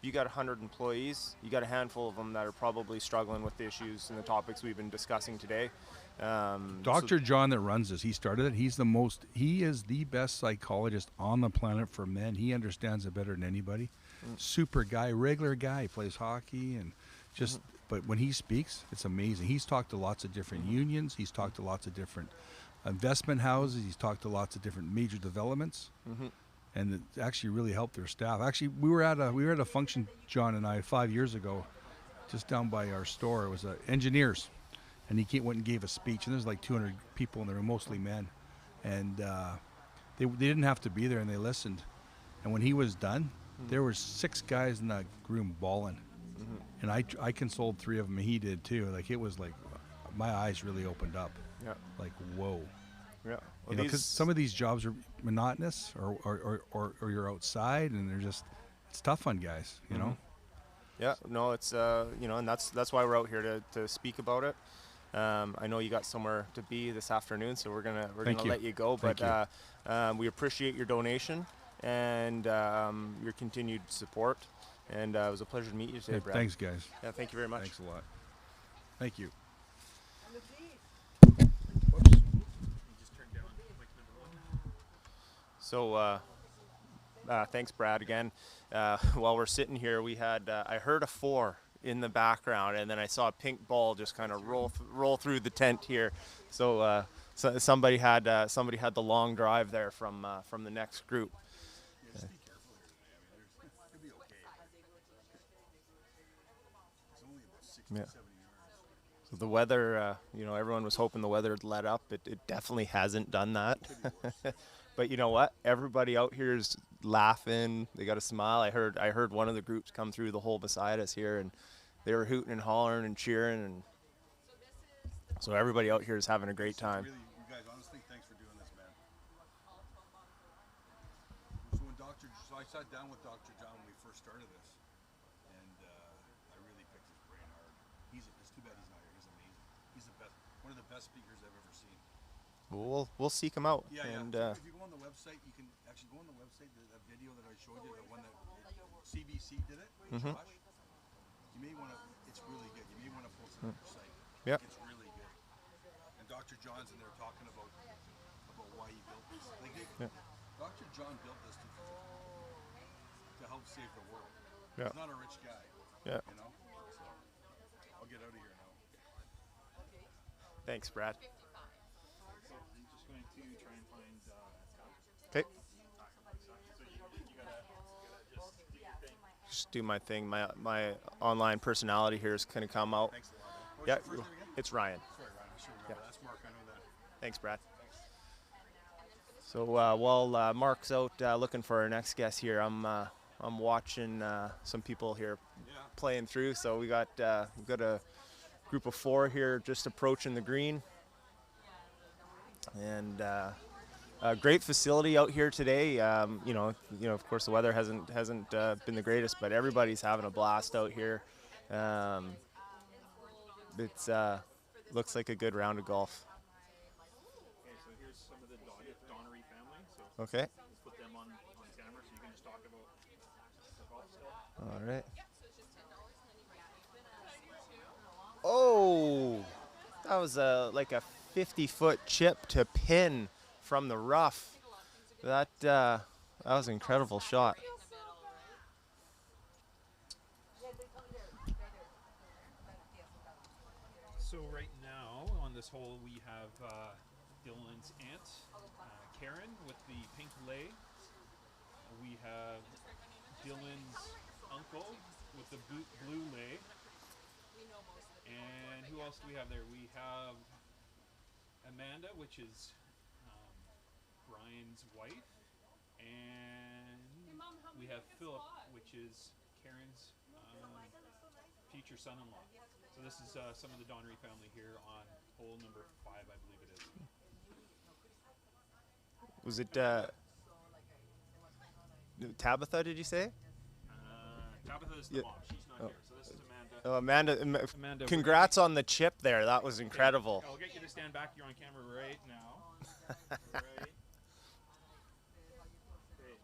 you got 100 employees. You got a handful of them that are probably struggling with the issues and the topics we've been discussing today. Dr. John that runs this, he started it. He is the best psychologist on the planet for men. He understands it better than anybody. Super guy, regular guy. He plays hockey and just. But when he speaks, it's amazing. He's talked to lots of different unions. He's talked to lots of different investment houses. He's talked to lots of different major developments, and it actually really helped their staff. Actually, we were at a function, John and I, 5 years ago, just down by our store. It was engineers, and he went and gave a speech. And there's like 200 people, and they were mostly men, and they didn't have to be there, and they listened. And when he was done, there were 6 guys in that room bawling. And I consoled 3 of them, and he did too. Like it was like my eyes really opened up. Yeah. Like whoa. Yeah. Well, you know, because some of these jobs are monotonous, or you're outside, and it's tough on guys. You know. Yeah. No, it's you know, and that's why we're out here to speak about it. I know you got somewhere to be this afternoon, so we're gonna let you go. But we appreciate your donation and your continued support. And it was a pleasure to meet you today, Brad. Thanks, guys. Yeah, thank you very much. Thanks a lot. Thank you. So, thanks, Brad, again. While we're sitting here, we had I heard a Fore in the background, and then I saw a pink ball just kind of roll through the tent here. So, somebody had the long drive there from the next group. Yeah. So the weather, you know, everyone was hoping the weather would let up. It definitely hasn't done that. But you know what? Everybody out here is laughing. They got a smile. I heard one of the groups come through the hole beside us here, and they were hooting and hollering and cheering, and so everybody out here is having a great time. Really, you guys, honestly, thanks for doing this, man. So I sat down with Dr. John when we first started this, and I really picked his brain hard. It's too bad he's not here. He's amazing. He's the best, one of the best speakers I've ever seen. We'll seek him out. Yeah, and if you go on the website, you can actually go on the website. That video that I showed you, the one that CBC did it, Josh. You may want to. It's really good. You may want to post it on your site. Yeah. It's really good. And Dr. John's in there talking about why he built this. Dr. John built this to help save the world. Yeah. He's not a rich guy. Yeah. You know. So I'll get out of here now. Thanks, Brad. I'm just going to try and find. Okay. So you gotta just do your thing. Just do my thing. My online personality here is gonna come out. Thanks a lot. Man. Yeah, What's your first name again? it's Ryan. Sorry, Ryan. I should remember. That's Mark. I know that. Thanks, Brad. So while Mark's out looking for our next guest here, I'm watching some people here playing through. So we got a group of 4 here just approaching the green, and a great facility out here today. You know, of course the weather hasn't been the greatest, but everybody's having a blast out here. It's looks like a good round of golf. Okay, so here's some of the Donnery family. So Okay. let's put them on camera so you can just talk about the golf stuff. All right. Oh, that was like a 50-foot chip to pin from the rough. That was an incredible shot. So right now on this hole we have Dylan's aunt, Karen, with the pink lei. We have Dylan's uncle with the blue lei. And who else do we have there? We have Amanda, which is Brian's wife. And we have Philip, which is Karen's future son-in-law. So this is some of the Donnery family here on hole number 5, I believe it is. Was it Tabitha, did you say? Tabitha is the mom. She's not here. So this is Amanda. Oh, Amanda, Amanda, congrats on the chip there. That was incredible. I'll get you to stand back. You're on camera right now. Right. Okay.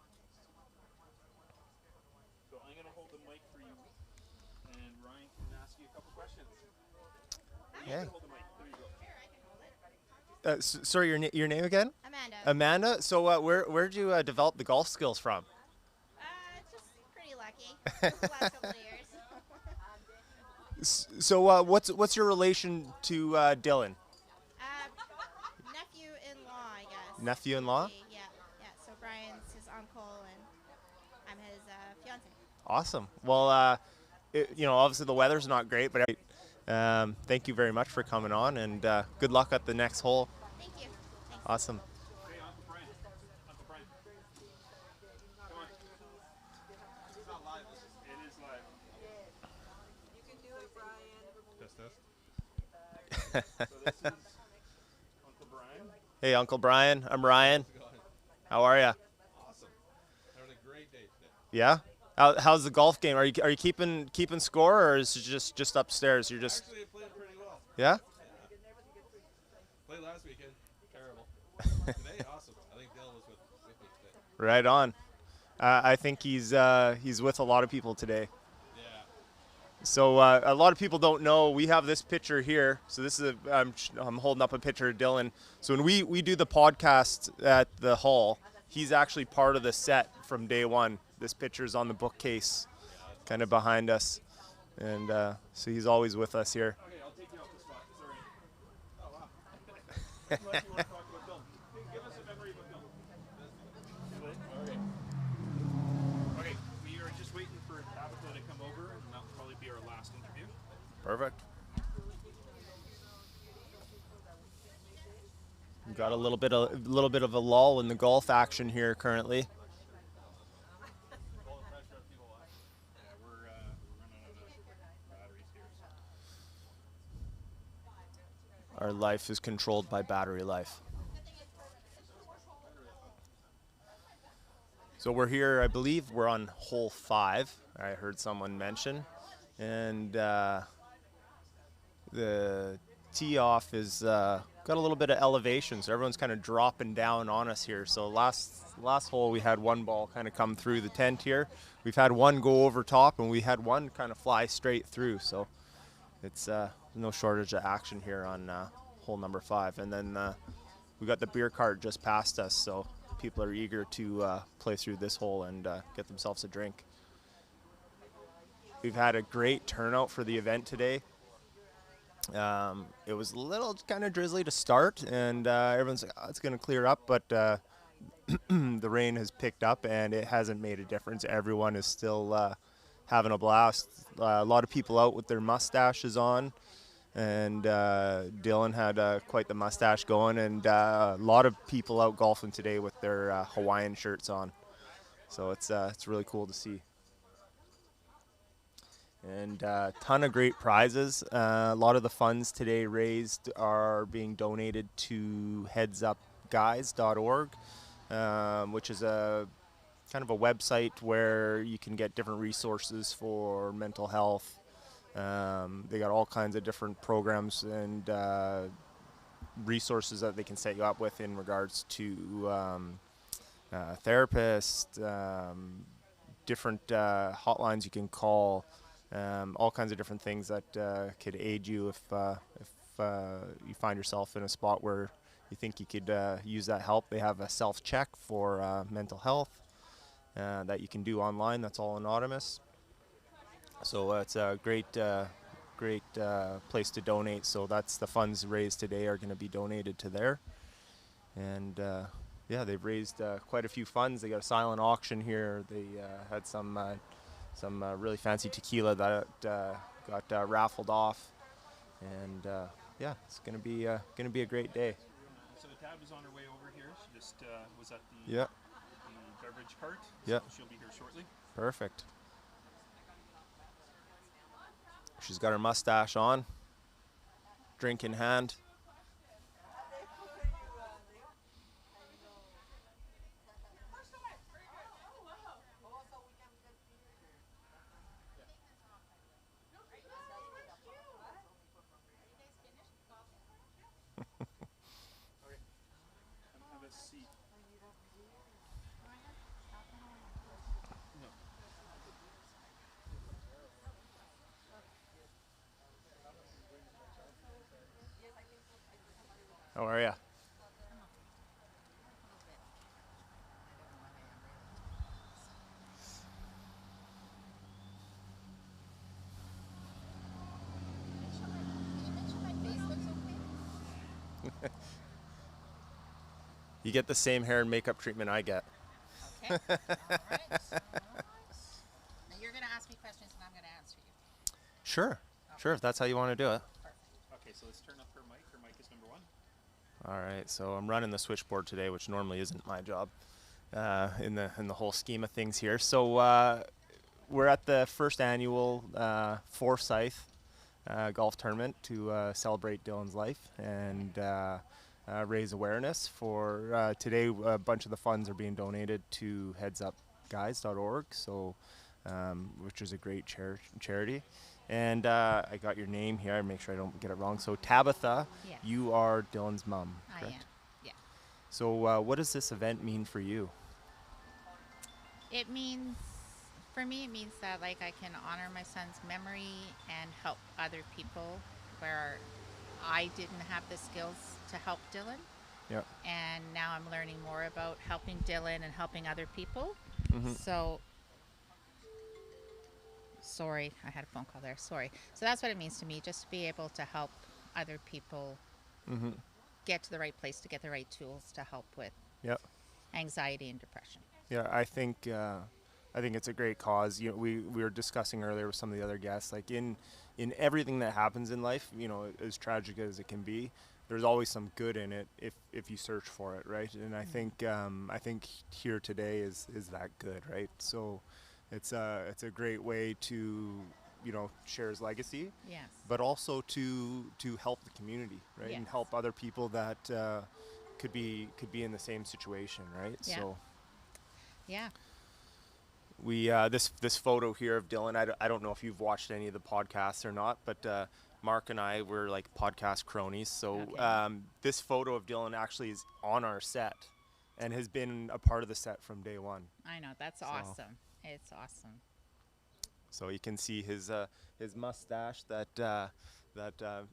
So I'm going to hold the mic for you, and Ryan can ask you a couple questions. Yeah. Hold the mic. There you go. Sorry, your name again? Amanda. Amanda. So where'd you develop the golf skills from? Just pretty lucky. The last couple of years. So what's your relation to Dylan? Nephew-in-law, I guess. Nephew-in-law? Yeah. So Brian's his uncle, and I'm his fiance. Awesome. Well, obviously the weather's not great, but thank you very much for coming on, and good luck at the next hole. Thank you. Thanks. Awesome. Hey, Uncle Brian. Uncle Brian. Come on. It's not live. It is live. You can do it, Brian. Test. So this is Uncle Brian. Hey, Uncle Brian. I'm Ryan. How are you? Awesome. Having a great day today. Yeah. How's the golf game? Are you keeping score, or is it just upstairs? You're just. Actually, I played pretty well. Yeah. Played last weekend. Terrible. Today, awesome. I think Dylan was with me today. Right on. I think he's with a lot of people today. Yeah. So a lot of people don't know we have this picture here. So this is I'm holding up a picture of Dylan. So when we do the podcast at the hall, he's actually part of the set from day one. This picture's on the bookcase, kind of behind us, and so he's always with us here. Okay, I'll take you off the spot. Sorry. Oh, wow. Unless you want to talk about film. Give us a memory of a film. Okay, we are just waiting for Tabitha to come over, and that'll probably be our last interview. Perfect. We've got a little bit of a lull in the golf action here currently. All the pressure on people watching. Yeah, we're running out of batteries here. So. Our life is controlled by battery life. So we're here, I believe we're on hole 5, I heard someone mention. And the tee off is got a little bit of elevation, so everyone's kind of dropping down on us here. So last hole we had one ball kind of come through the tent here. We've had one go over top, and we had one kind of fly straight through. So it's no shortage of action here on hole number 5. And then we got the beer cart just past us, so people are eager to play through this hole and get themselves a drink. We've had a great turnout for the event today. It was a little kind of drizzly to start, and everyone's like, oh, it's going to clear up, but the rain has picked up, and it hasn't made a difference. Everyone is still having a blast. A lot of people out with their mustaches on, and Dylan had quite the mustache going, and a lot of people out golfing today with their Hawaiian shirts on. So it's really cool to see. And a ton of great prizes. A lot of the funds today raised are being donated to headsupguys.org, which is a kind of a website where you can get different resources for mental health. They got all kinds of different programs and resources that they can set you up with in regards to therapists, different hotlines you can call, all kinds of different things that could aid you if you find yourself in a spot where you think you could use that help. They have a self-check for mental health that you can do online. That's all anonymous. So it's a great place to donate. So that's the funds raised today are going to be donated to there. And yeah, they've raised quite a few funds. They got a silent auction here. They had some really fancy tequila that got raffled off. And yeah, it's going to be a great day. So the tab is on her way over here. She just was at the beverage cart. Yeah. So she'll be here shortly. Perfect. She's got her mustache on, drink in hand. Have a seat. No. How are ya? You get the same hair and makeup treatment I get. Okay. All right. Now you're going to ask me questions and I'm going to answer you. Sure. Okay. Sure, if that's how you want to do it. Perfect. Okay, so let's turn up her mic. Her mic is number 1. All right, so I'm running the switchboard today, which normally isn't my job in the whole scheme of things here. So we're at the first annual Forsythe golf tournament to celebrate Dylan's life and raise awareness. For today, a bunch of the funds are being donated to headsupguys.org, so which is a great charity. And I got your name here. I make sure I don't get it wrong. So Tabitha, Yeah. you are Dylan's mom, correct? I am. Yeah. So what does this event mean for you? It means, for me, it means that like I can honor my son's memory and help other people where I didn't have the skills to help Dylan. Yeah. And now I'm learning more about helping Dylan and helping other people. Mm-hmm. So, sorry, I had a phone call there. Sorry. So that's what it means to me, just to be able to help other people Mm-hmm. get to the right place, to get the right tools to help with Yeah. anxiety and depression. Yeah, I think it's a great cause. You know, we were discussing earlier with some of the other guests, like in everything that happens in life, you know, as tragic as it can be, there's always some good in it if you search for it, right? And I think here today is that good, right? So it's a great way to, share his legacy, Yes. but also to help the community, right? And Yes. help other people that could be in the same situation, right? Yeah. So Yeah. we this photo here of Dylan, I don't know if you've watched any of the podcasts or not, but Mark and I were like podcast cronies, so Okay. this photo of Dylan actually is on our set and has been a part of the set from day one. I know. That's awesome. It's awesome. So you can see his mustache that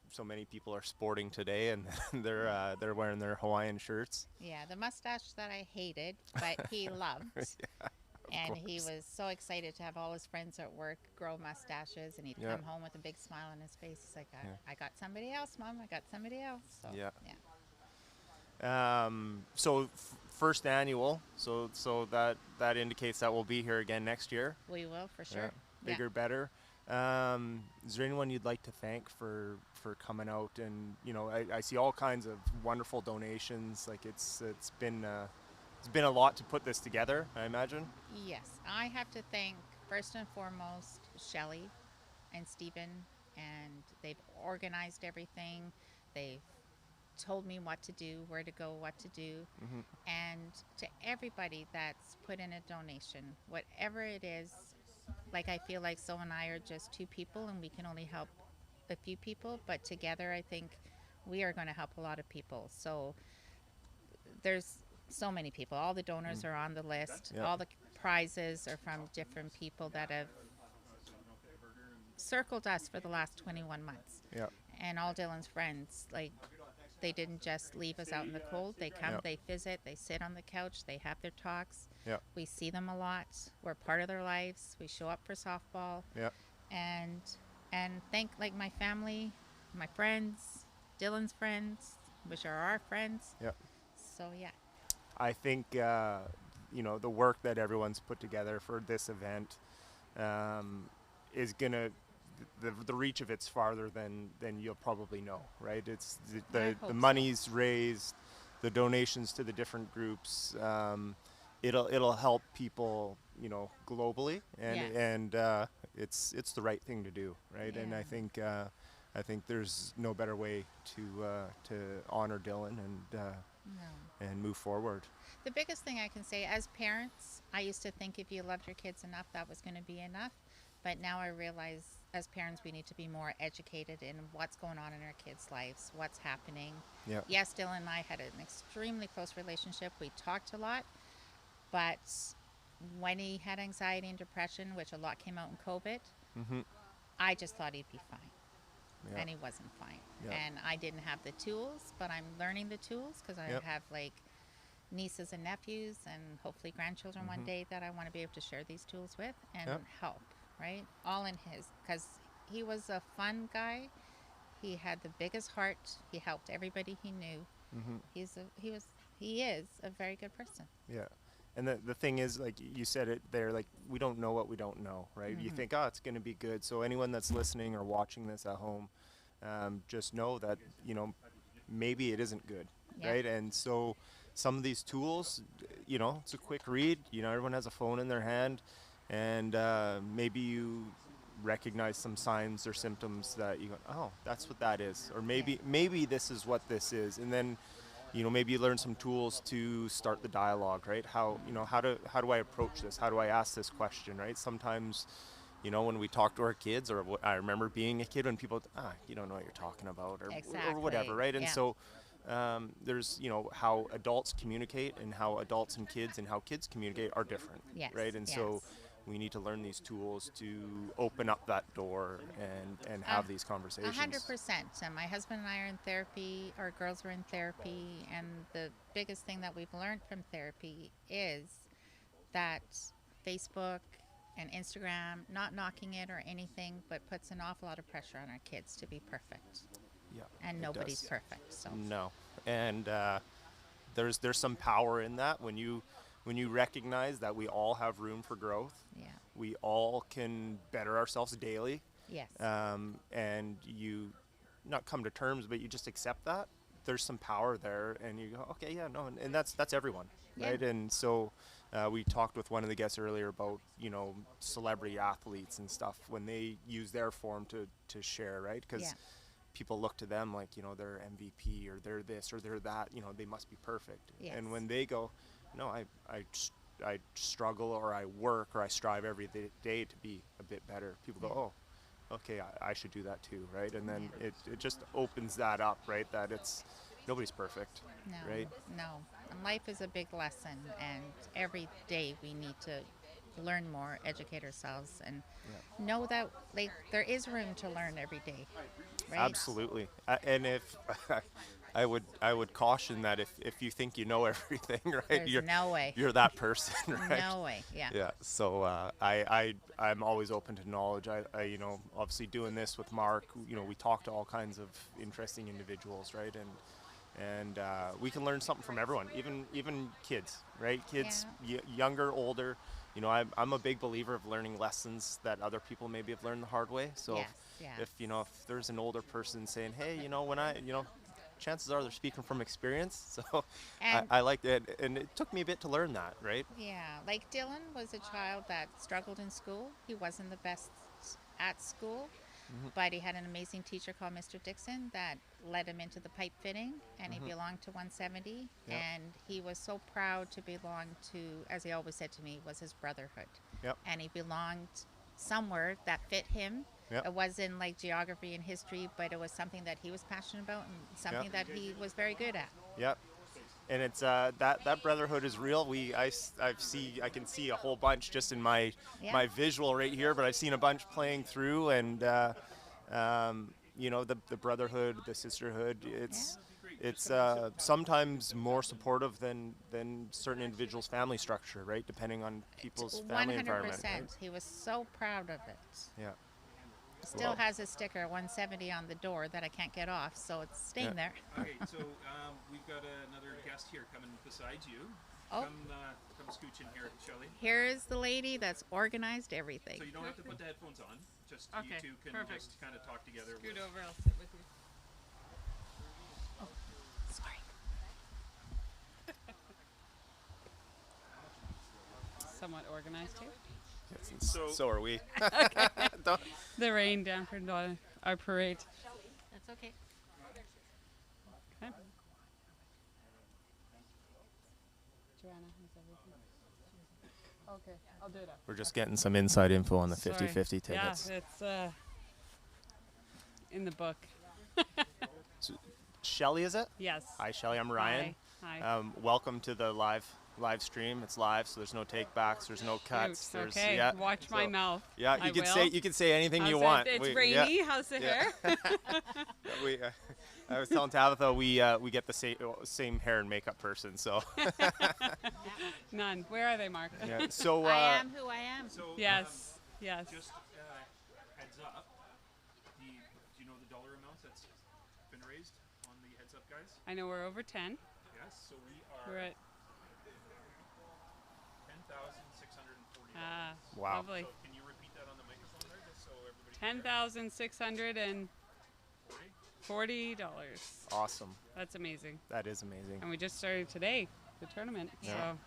so many people are sporting today, and they're wearing their Hawaiian shirts. Yeah, the mustache that I hated, but he loved. And he was so excited to have all his friends at work grow mustaches, and he'd come home with a big smile on his face. He's like, I got somebody else, Mom. I got somebody else. So, yeah. So first annual, so that indicates that we'll be here again next year. We will, for sure. Bigger, better. Is there anyone you'd like to thank for coming out? And I see all kinds of wonderful donations. Like it's been a lot to put this together, I imagine. Yes, I have to thank first and foremost Shelley and Stephen, and they've organized everything. They've told me what to do, where to go, what to do, and to everybody that's put in a donation, whatever it is. Like, I feel like So and I are just two people, and we can only help a few people, but together I think we are going to help a lot of people. So there's so many people. All the donors are on the list. All the prizes are from different people that have circled us for the last 21 months. And all Dylan's friends, like, they didn't just leave us out in the cold. They come, they visit, they sit on the couch, they have their talks. We see them a lot. We're part of their lives. We show up for softball. And thank, like, my family, my friends, Dylan's friends, which are our friends. So, yeah. I think, the work that everyone's put together for this event is going to, the reach of it's farther than you'll probably know, right? It's the money's raised, the donations to the different groups. It'll help people, globally, and it's the right thing to do, right? And I think there's no better way to honor Dylan and move forward. The biggest thing I can say, as parents, I used to think if you loved your kids enough, that was going to be enough. But now I realize as parents, we need to be more educated in what's going on in our kids' lives, what's happening. Yes, Dylan and I had an extremely close relationship. We talked a lot. But when he had anxiety and depression, which a lot came out in COVID, I just thought he'd be fine. And he wasn't fine. And I didn't have the tools, but I'm learning the tools because I have, like, nieces and nephews and hopefully grandchildren one day that I want to be able to share these tools with and help, right? All in his, because he was a fun guy. He had the biggest heart. He helped everybody he knew. He is a very good person. And the thing is, like you said it there, like, we don't know what we don't know, right? You think, it's going to be good. So anyone that's listening or watching this at home, just know that, maybe it isn't good, right? And so some of these tools, it's a quick read. Everyone has a phone in their hand, and maybe you recognize some signs or symptoms that you go, oh, that's what that is. Or maybe this is what this is. And then maybe you learn some tools to start the dialogue, right? How do I approach this? How do I ask this question, right? Sometimes, when we talk to our kids, or I remember being a kid when people, you don't know what you're talking about, or whatever, right? And so there's, how adults communicate and how adults and how kids communicate are different, right? And so we need to learn these tools to open up that door and have these conversations. 100%. My husband and I are in therapy. Our girls are in therapy. And the biggest thing that we've learned from therapy is that Facebook and Instagram, not knocking it or anything, but puts an awful lot of pressure on our kids to be perfect. And nobody's perfect. So. No. And there's some power in that when you recognize that we all have room for growth. We all can better ourselves daily. And you not come to terms, but you just accept that. there's some power there, and you go, okay, yeah, no, and that's everyone, Yeah. right? And so we talked with one of the guests earlier about, you know, celebrity athletes and stuff when they use their form to share, right? Because Yeah. people look to them like, you know, they're MVP or they're this or they're that, you know, they must be perfect. Yes. And when they go, no, I struggle or I work or I strive every day to be a bit better, people go, oh, okay, I should do that too, right? And then it just opens that up, right? That it's, nobody's perfect, No. right? No. And life is a big lesson, and every day we need to learn more, educate ourselves, and know that like there is room to learn every day. Right? Absolutely. And if I would caution that if you think you know everything, right? There's no way. You're that person, right? No way. Yeah. Yeah. So I'm always open to knowledge. I you know, obviously doing this with Mark, you know, we talk to all kinds of interesting individuals, right? And we can learn something from everyone, even kids, right? Kids, younger, older. You know, I'm a big believer of learning lessons that other people maybe have learned the hard way. So if you know, if there's an older person saying, hey, you know, when you know, chances are they're speaking from experience. So I like it, and it took me a bit to learn that, right? Yeah, like Dylan was a child that struggled in school. He wasn't the best at school, but he had an amazing teacher called Mr. Dixon that led him into the pipe fitting, and he belonged to 170, and he was so proud to belong to, as he always said to me, was his brotherhood. And he belonged somewhere that fit him. It wasn't like geography and history, but it was something that he was passionate about and something that he was very good at. Yep. And it's that brotherhood is real. I can see a whole bunch just in my visual right here, but I've seen a bunch playing through, and you know, the brotherhood, the sisterhood. It's sometimes more supportive than certain individuals' family structure, right? Depending on people's family environment. 100%. Right? He was so proud of it. Yeah. Still has a sticker 170 on the door that I can't get off, so it's staying there. Okay, so we've got another guest here coming beside you. Oh. Come scooch in here, Shelly. Here's the lady that's organized everything. So you don't have to put the headphones on. Just you two can just kind of talk together. Scoot over, I'll sit with you. Oh, sorry. Somewhat organized here. Yes, so are we. The rain dampened our parade. That's okay. Okay. Joanna has everything. Okay, I'll do that. We're just getting some inside info on the 50-50 tickets. Yeah, it's in the book. So, Shelly, is it? Yes. Hi, Shelly. I'm Ryan. Hi. Welcome to the live stream. It's live, so there's no take backs, there's no cuts. Shoot, okay. Watch my mouth. Yeah, you can say anything you want. It's rainy. How's the hair? I was telling Tabitha we get the same hair and makeup person, so. None. Where are they, Mark? Yeah. So I am who I am. So, yes. Just heads up. Do you know the dollar amount that's been raised on the heads up, guys? I know we're over 10. Yes. So we're at $10,640. Wow. Lovely. So can you repeat that on the microphone there, just so everybody? $10,640. Awesome. That's amazing. That is amazing. And we just started today, the tournament. Yeah. So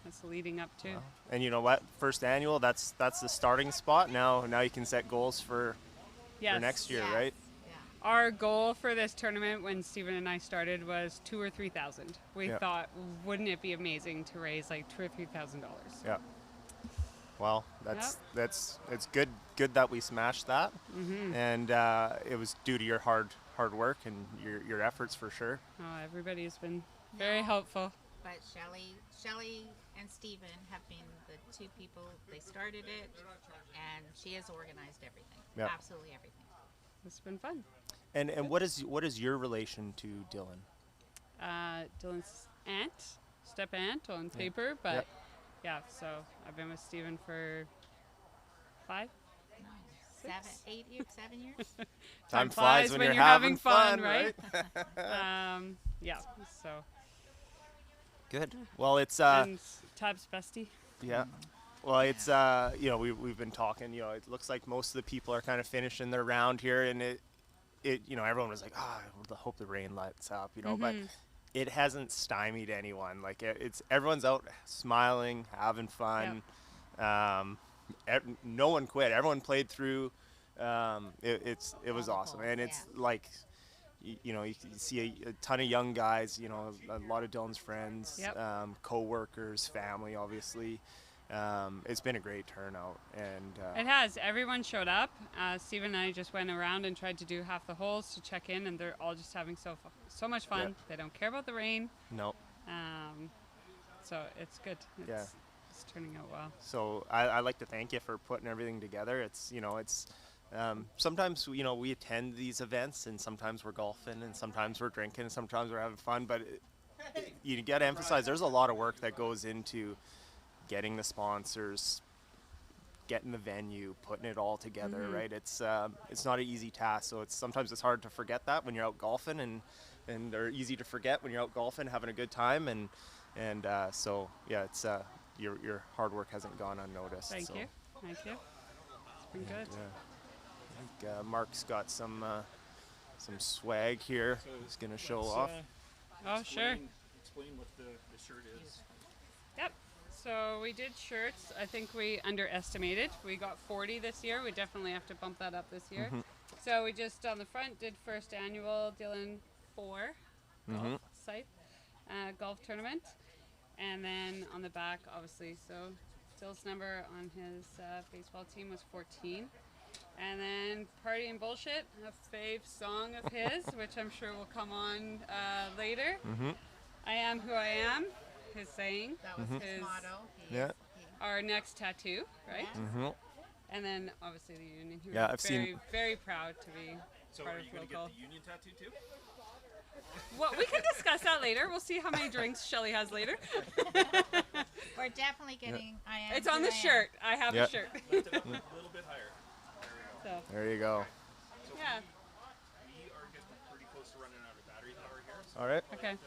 that's leading up to. Wow. And you know what? First annual. That's the starting spot. Now you can set goals for next year, right? Our goal for this tournament, when Stephen and I started, was $2,000 or $3,000. We thought, wouldn't it be amazing to raise like $2,000 or $3,000? Yeah. Well, it's good that we smashed that, and it was due to your hard work and your efforts for sure. Oh, everybody's been very helpful. But Shelly and Stephen have been the two people. They started it, and she has organized everything. Yep. Absolutely everything. It's been fun. And what is your relation to Dylan? Dylan's step aunt on paper, but so I've been with Stephen for 5, 6? 7 years. Time flies when you're having fun, right? So. Good. Well, it's and Tab's bestie. Yeah. Well, it's we've been talking. It looks like most of the people are kind of finishing their round here, and everyone was like, I hope the rain lets up, but it hasn't stymied anyone. Like everyone's out smiling, having fun. No one quit. Everyone played through. It was awesome, and it's like, you see a ton of young guys, a lot of Dylan's friends, co-workers, family, obviously. It's been a great turnout, and it has. Everyone showed up. Stephen and I just went around and tried to do half the holes to check in, and they're all just having so much fun. Yeah. They don't care about the rain. No. So it's good. It's turning out well. So I like to thank you for putting everything together. It's sometimes we attend these events, and sometimes we're golfing, and sometimes we're drinking, and sometimes we're having fun. But you got to emphasize there's a lot of work that goes into getting the sponsors, getting the venue, putting it all together, right? It's not an easy task. So sometimes it's hard to forget that when you're out golfing, and they're easy to forget when you're out golfing, having a good time, and so yeah, it's your hard work hasn't gone unnoticed. Thank you. It's been good. I think Mark's got some swag here. He's gonna show off. Sure. Explain what the shirt is. Yep. So we did shirts. I think we underestimated. We got 40 this year. We definitely have to bump that up this year. So we just on the front did first annual Dylan Fore Forsythe golf tournament, and then on the back, obviously, so Dill's number on his baseball team was 14. And then Party and Bullshit, a fave song of his, which I'm sure will come on later. I am who I am, his saying. That was his motto. Our next tattoo, right? And then obviously the union. He Yeah, was I've seen. very proud to be So part are of you going to local. get the union tattoo too? Well, we can discuss that later. We'll see how many drinks Shelly has later. We're definitely getting. I am. It's on who the I am. shirt. I have a shirt. Lift it up a little bit higher. So, There you go. So yeah. we are getting pretty close to running out of battery power here. So All right. Okay. to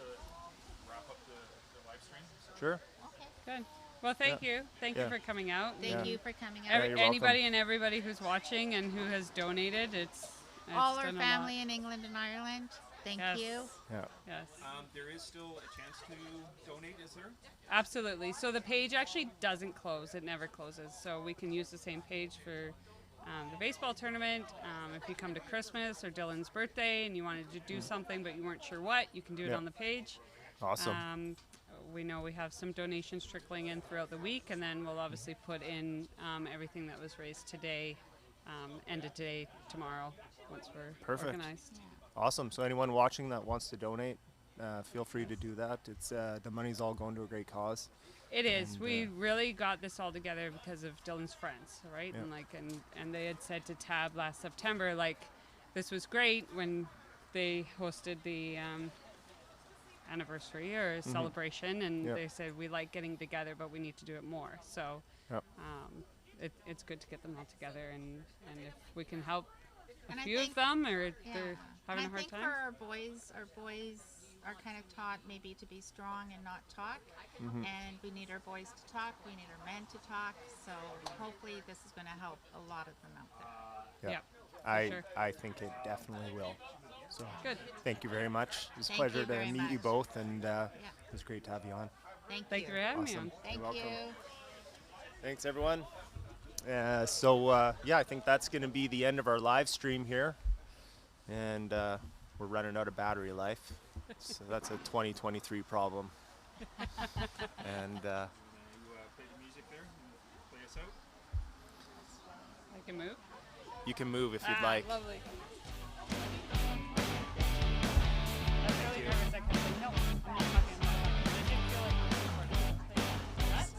wrap up the live stream. So Sure. Good. Well, thank you. Thank you for coming out. Thank you for coming Yeah, out. you're Anybody and everybody who's watching and who has donated, it's All our done a lot. family in England and Ireland. Thank Yes. you. Yeah. Yes. there is still a chance to donate, is there? Absolutely. So the page actually doesn't close. It never closes. So we can use the same page for the baseball tournament. If you come to Christmas or Dylan's birthday and you wanted to do something but you weren't sure what, you can do it on the page. Awesome. We know we have some donations trickling in throughout the week, and then we'll obviously put in everything that was raised today, end of today, tomorrow, once we're organized. Awesome. So anyone watching that wants to donate, feel free to do that. It's the money's all going to a great cause. It is. And, we really got this all together because of Dylan's friends, right? And they had said to Tab last September, like, this was great when they hosted the anniversary or celebration, and they said we like getting together, but we need to do it more. So it's good to get them all together, and if we can help a few of them, or they're having a hard time. I think for our boys are kind of taught maybe to be strong and not talk, and we need our boys to talk, we need our men to talk, so hopefully this is going to help a lot of them out there. I think it definitely will. So Good. Thank you very much. It was a Thank pleasure you to very meet you much. both, and it was great to have you on. Thank you for having me Awesome. on. Thank You're welcome. you. Thanks, everyone. I think that's going to be the end of our live stream here. And we're running out of battery life. So that's a 2023 problem. And you play the music there and play us out? I can move. you can move if you'd like. Lovely. That's really nervous. I can say no. I'm not talking. I didn't feel like it was recording. That's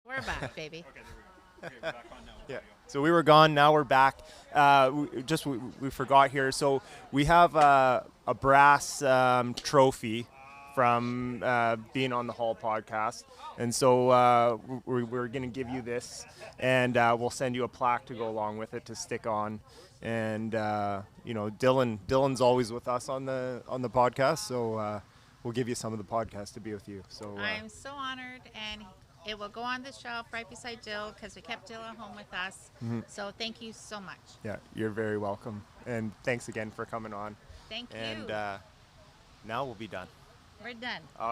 We're back, baby. Okay, we're back on now. Yeah. So we were gone. Now we're back. We forgot here. So we have a brass trophy from being on the Hall podcast. And so we're going to give you this, and we'll send you a plaque to go along with it to stick on. And you know, Dylan's always with us on the podcast, so we'll give you some of the podcast to be with you. So I'm so honored, and it will go on the shelf right beside Jill because we kept Jill at home with us. So thank you so much. yeah, you're very welcome, and thanks again for coming on. Thank you. And now we'll be done. We're done.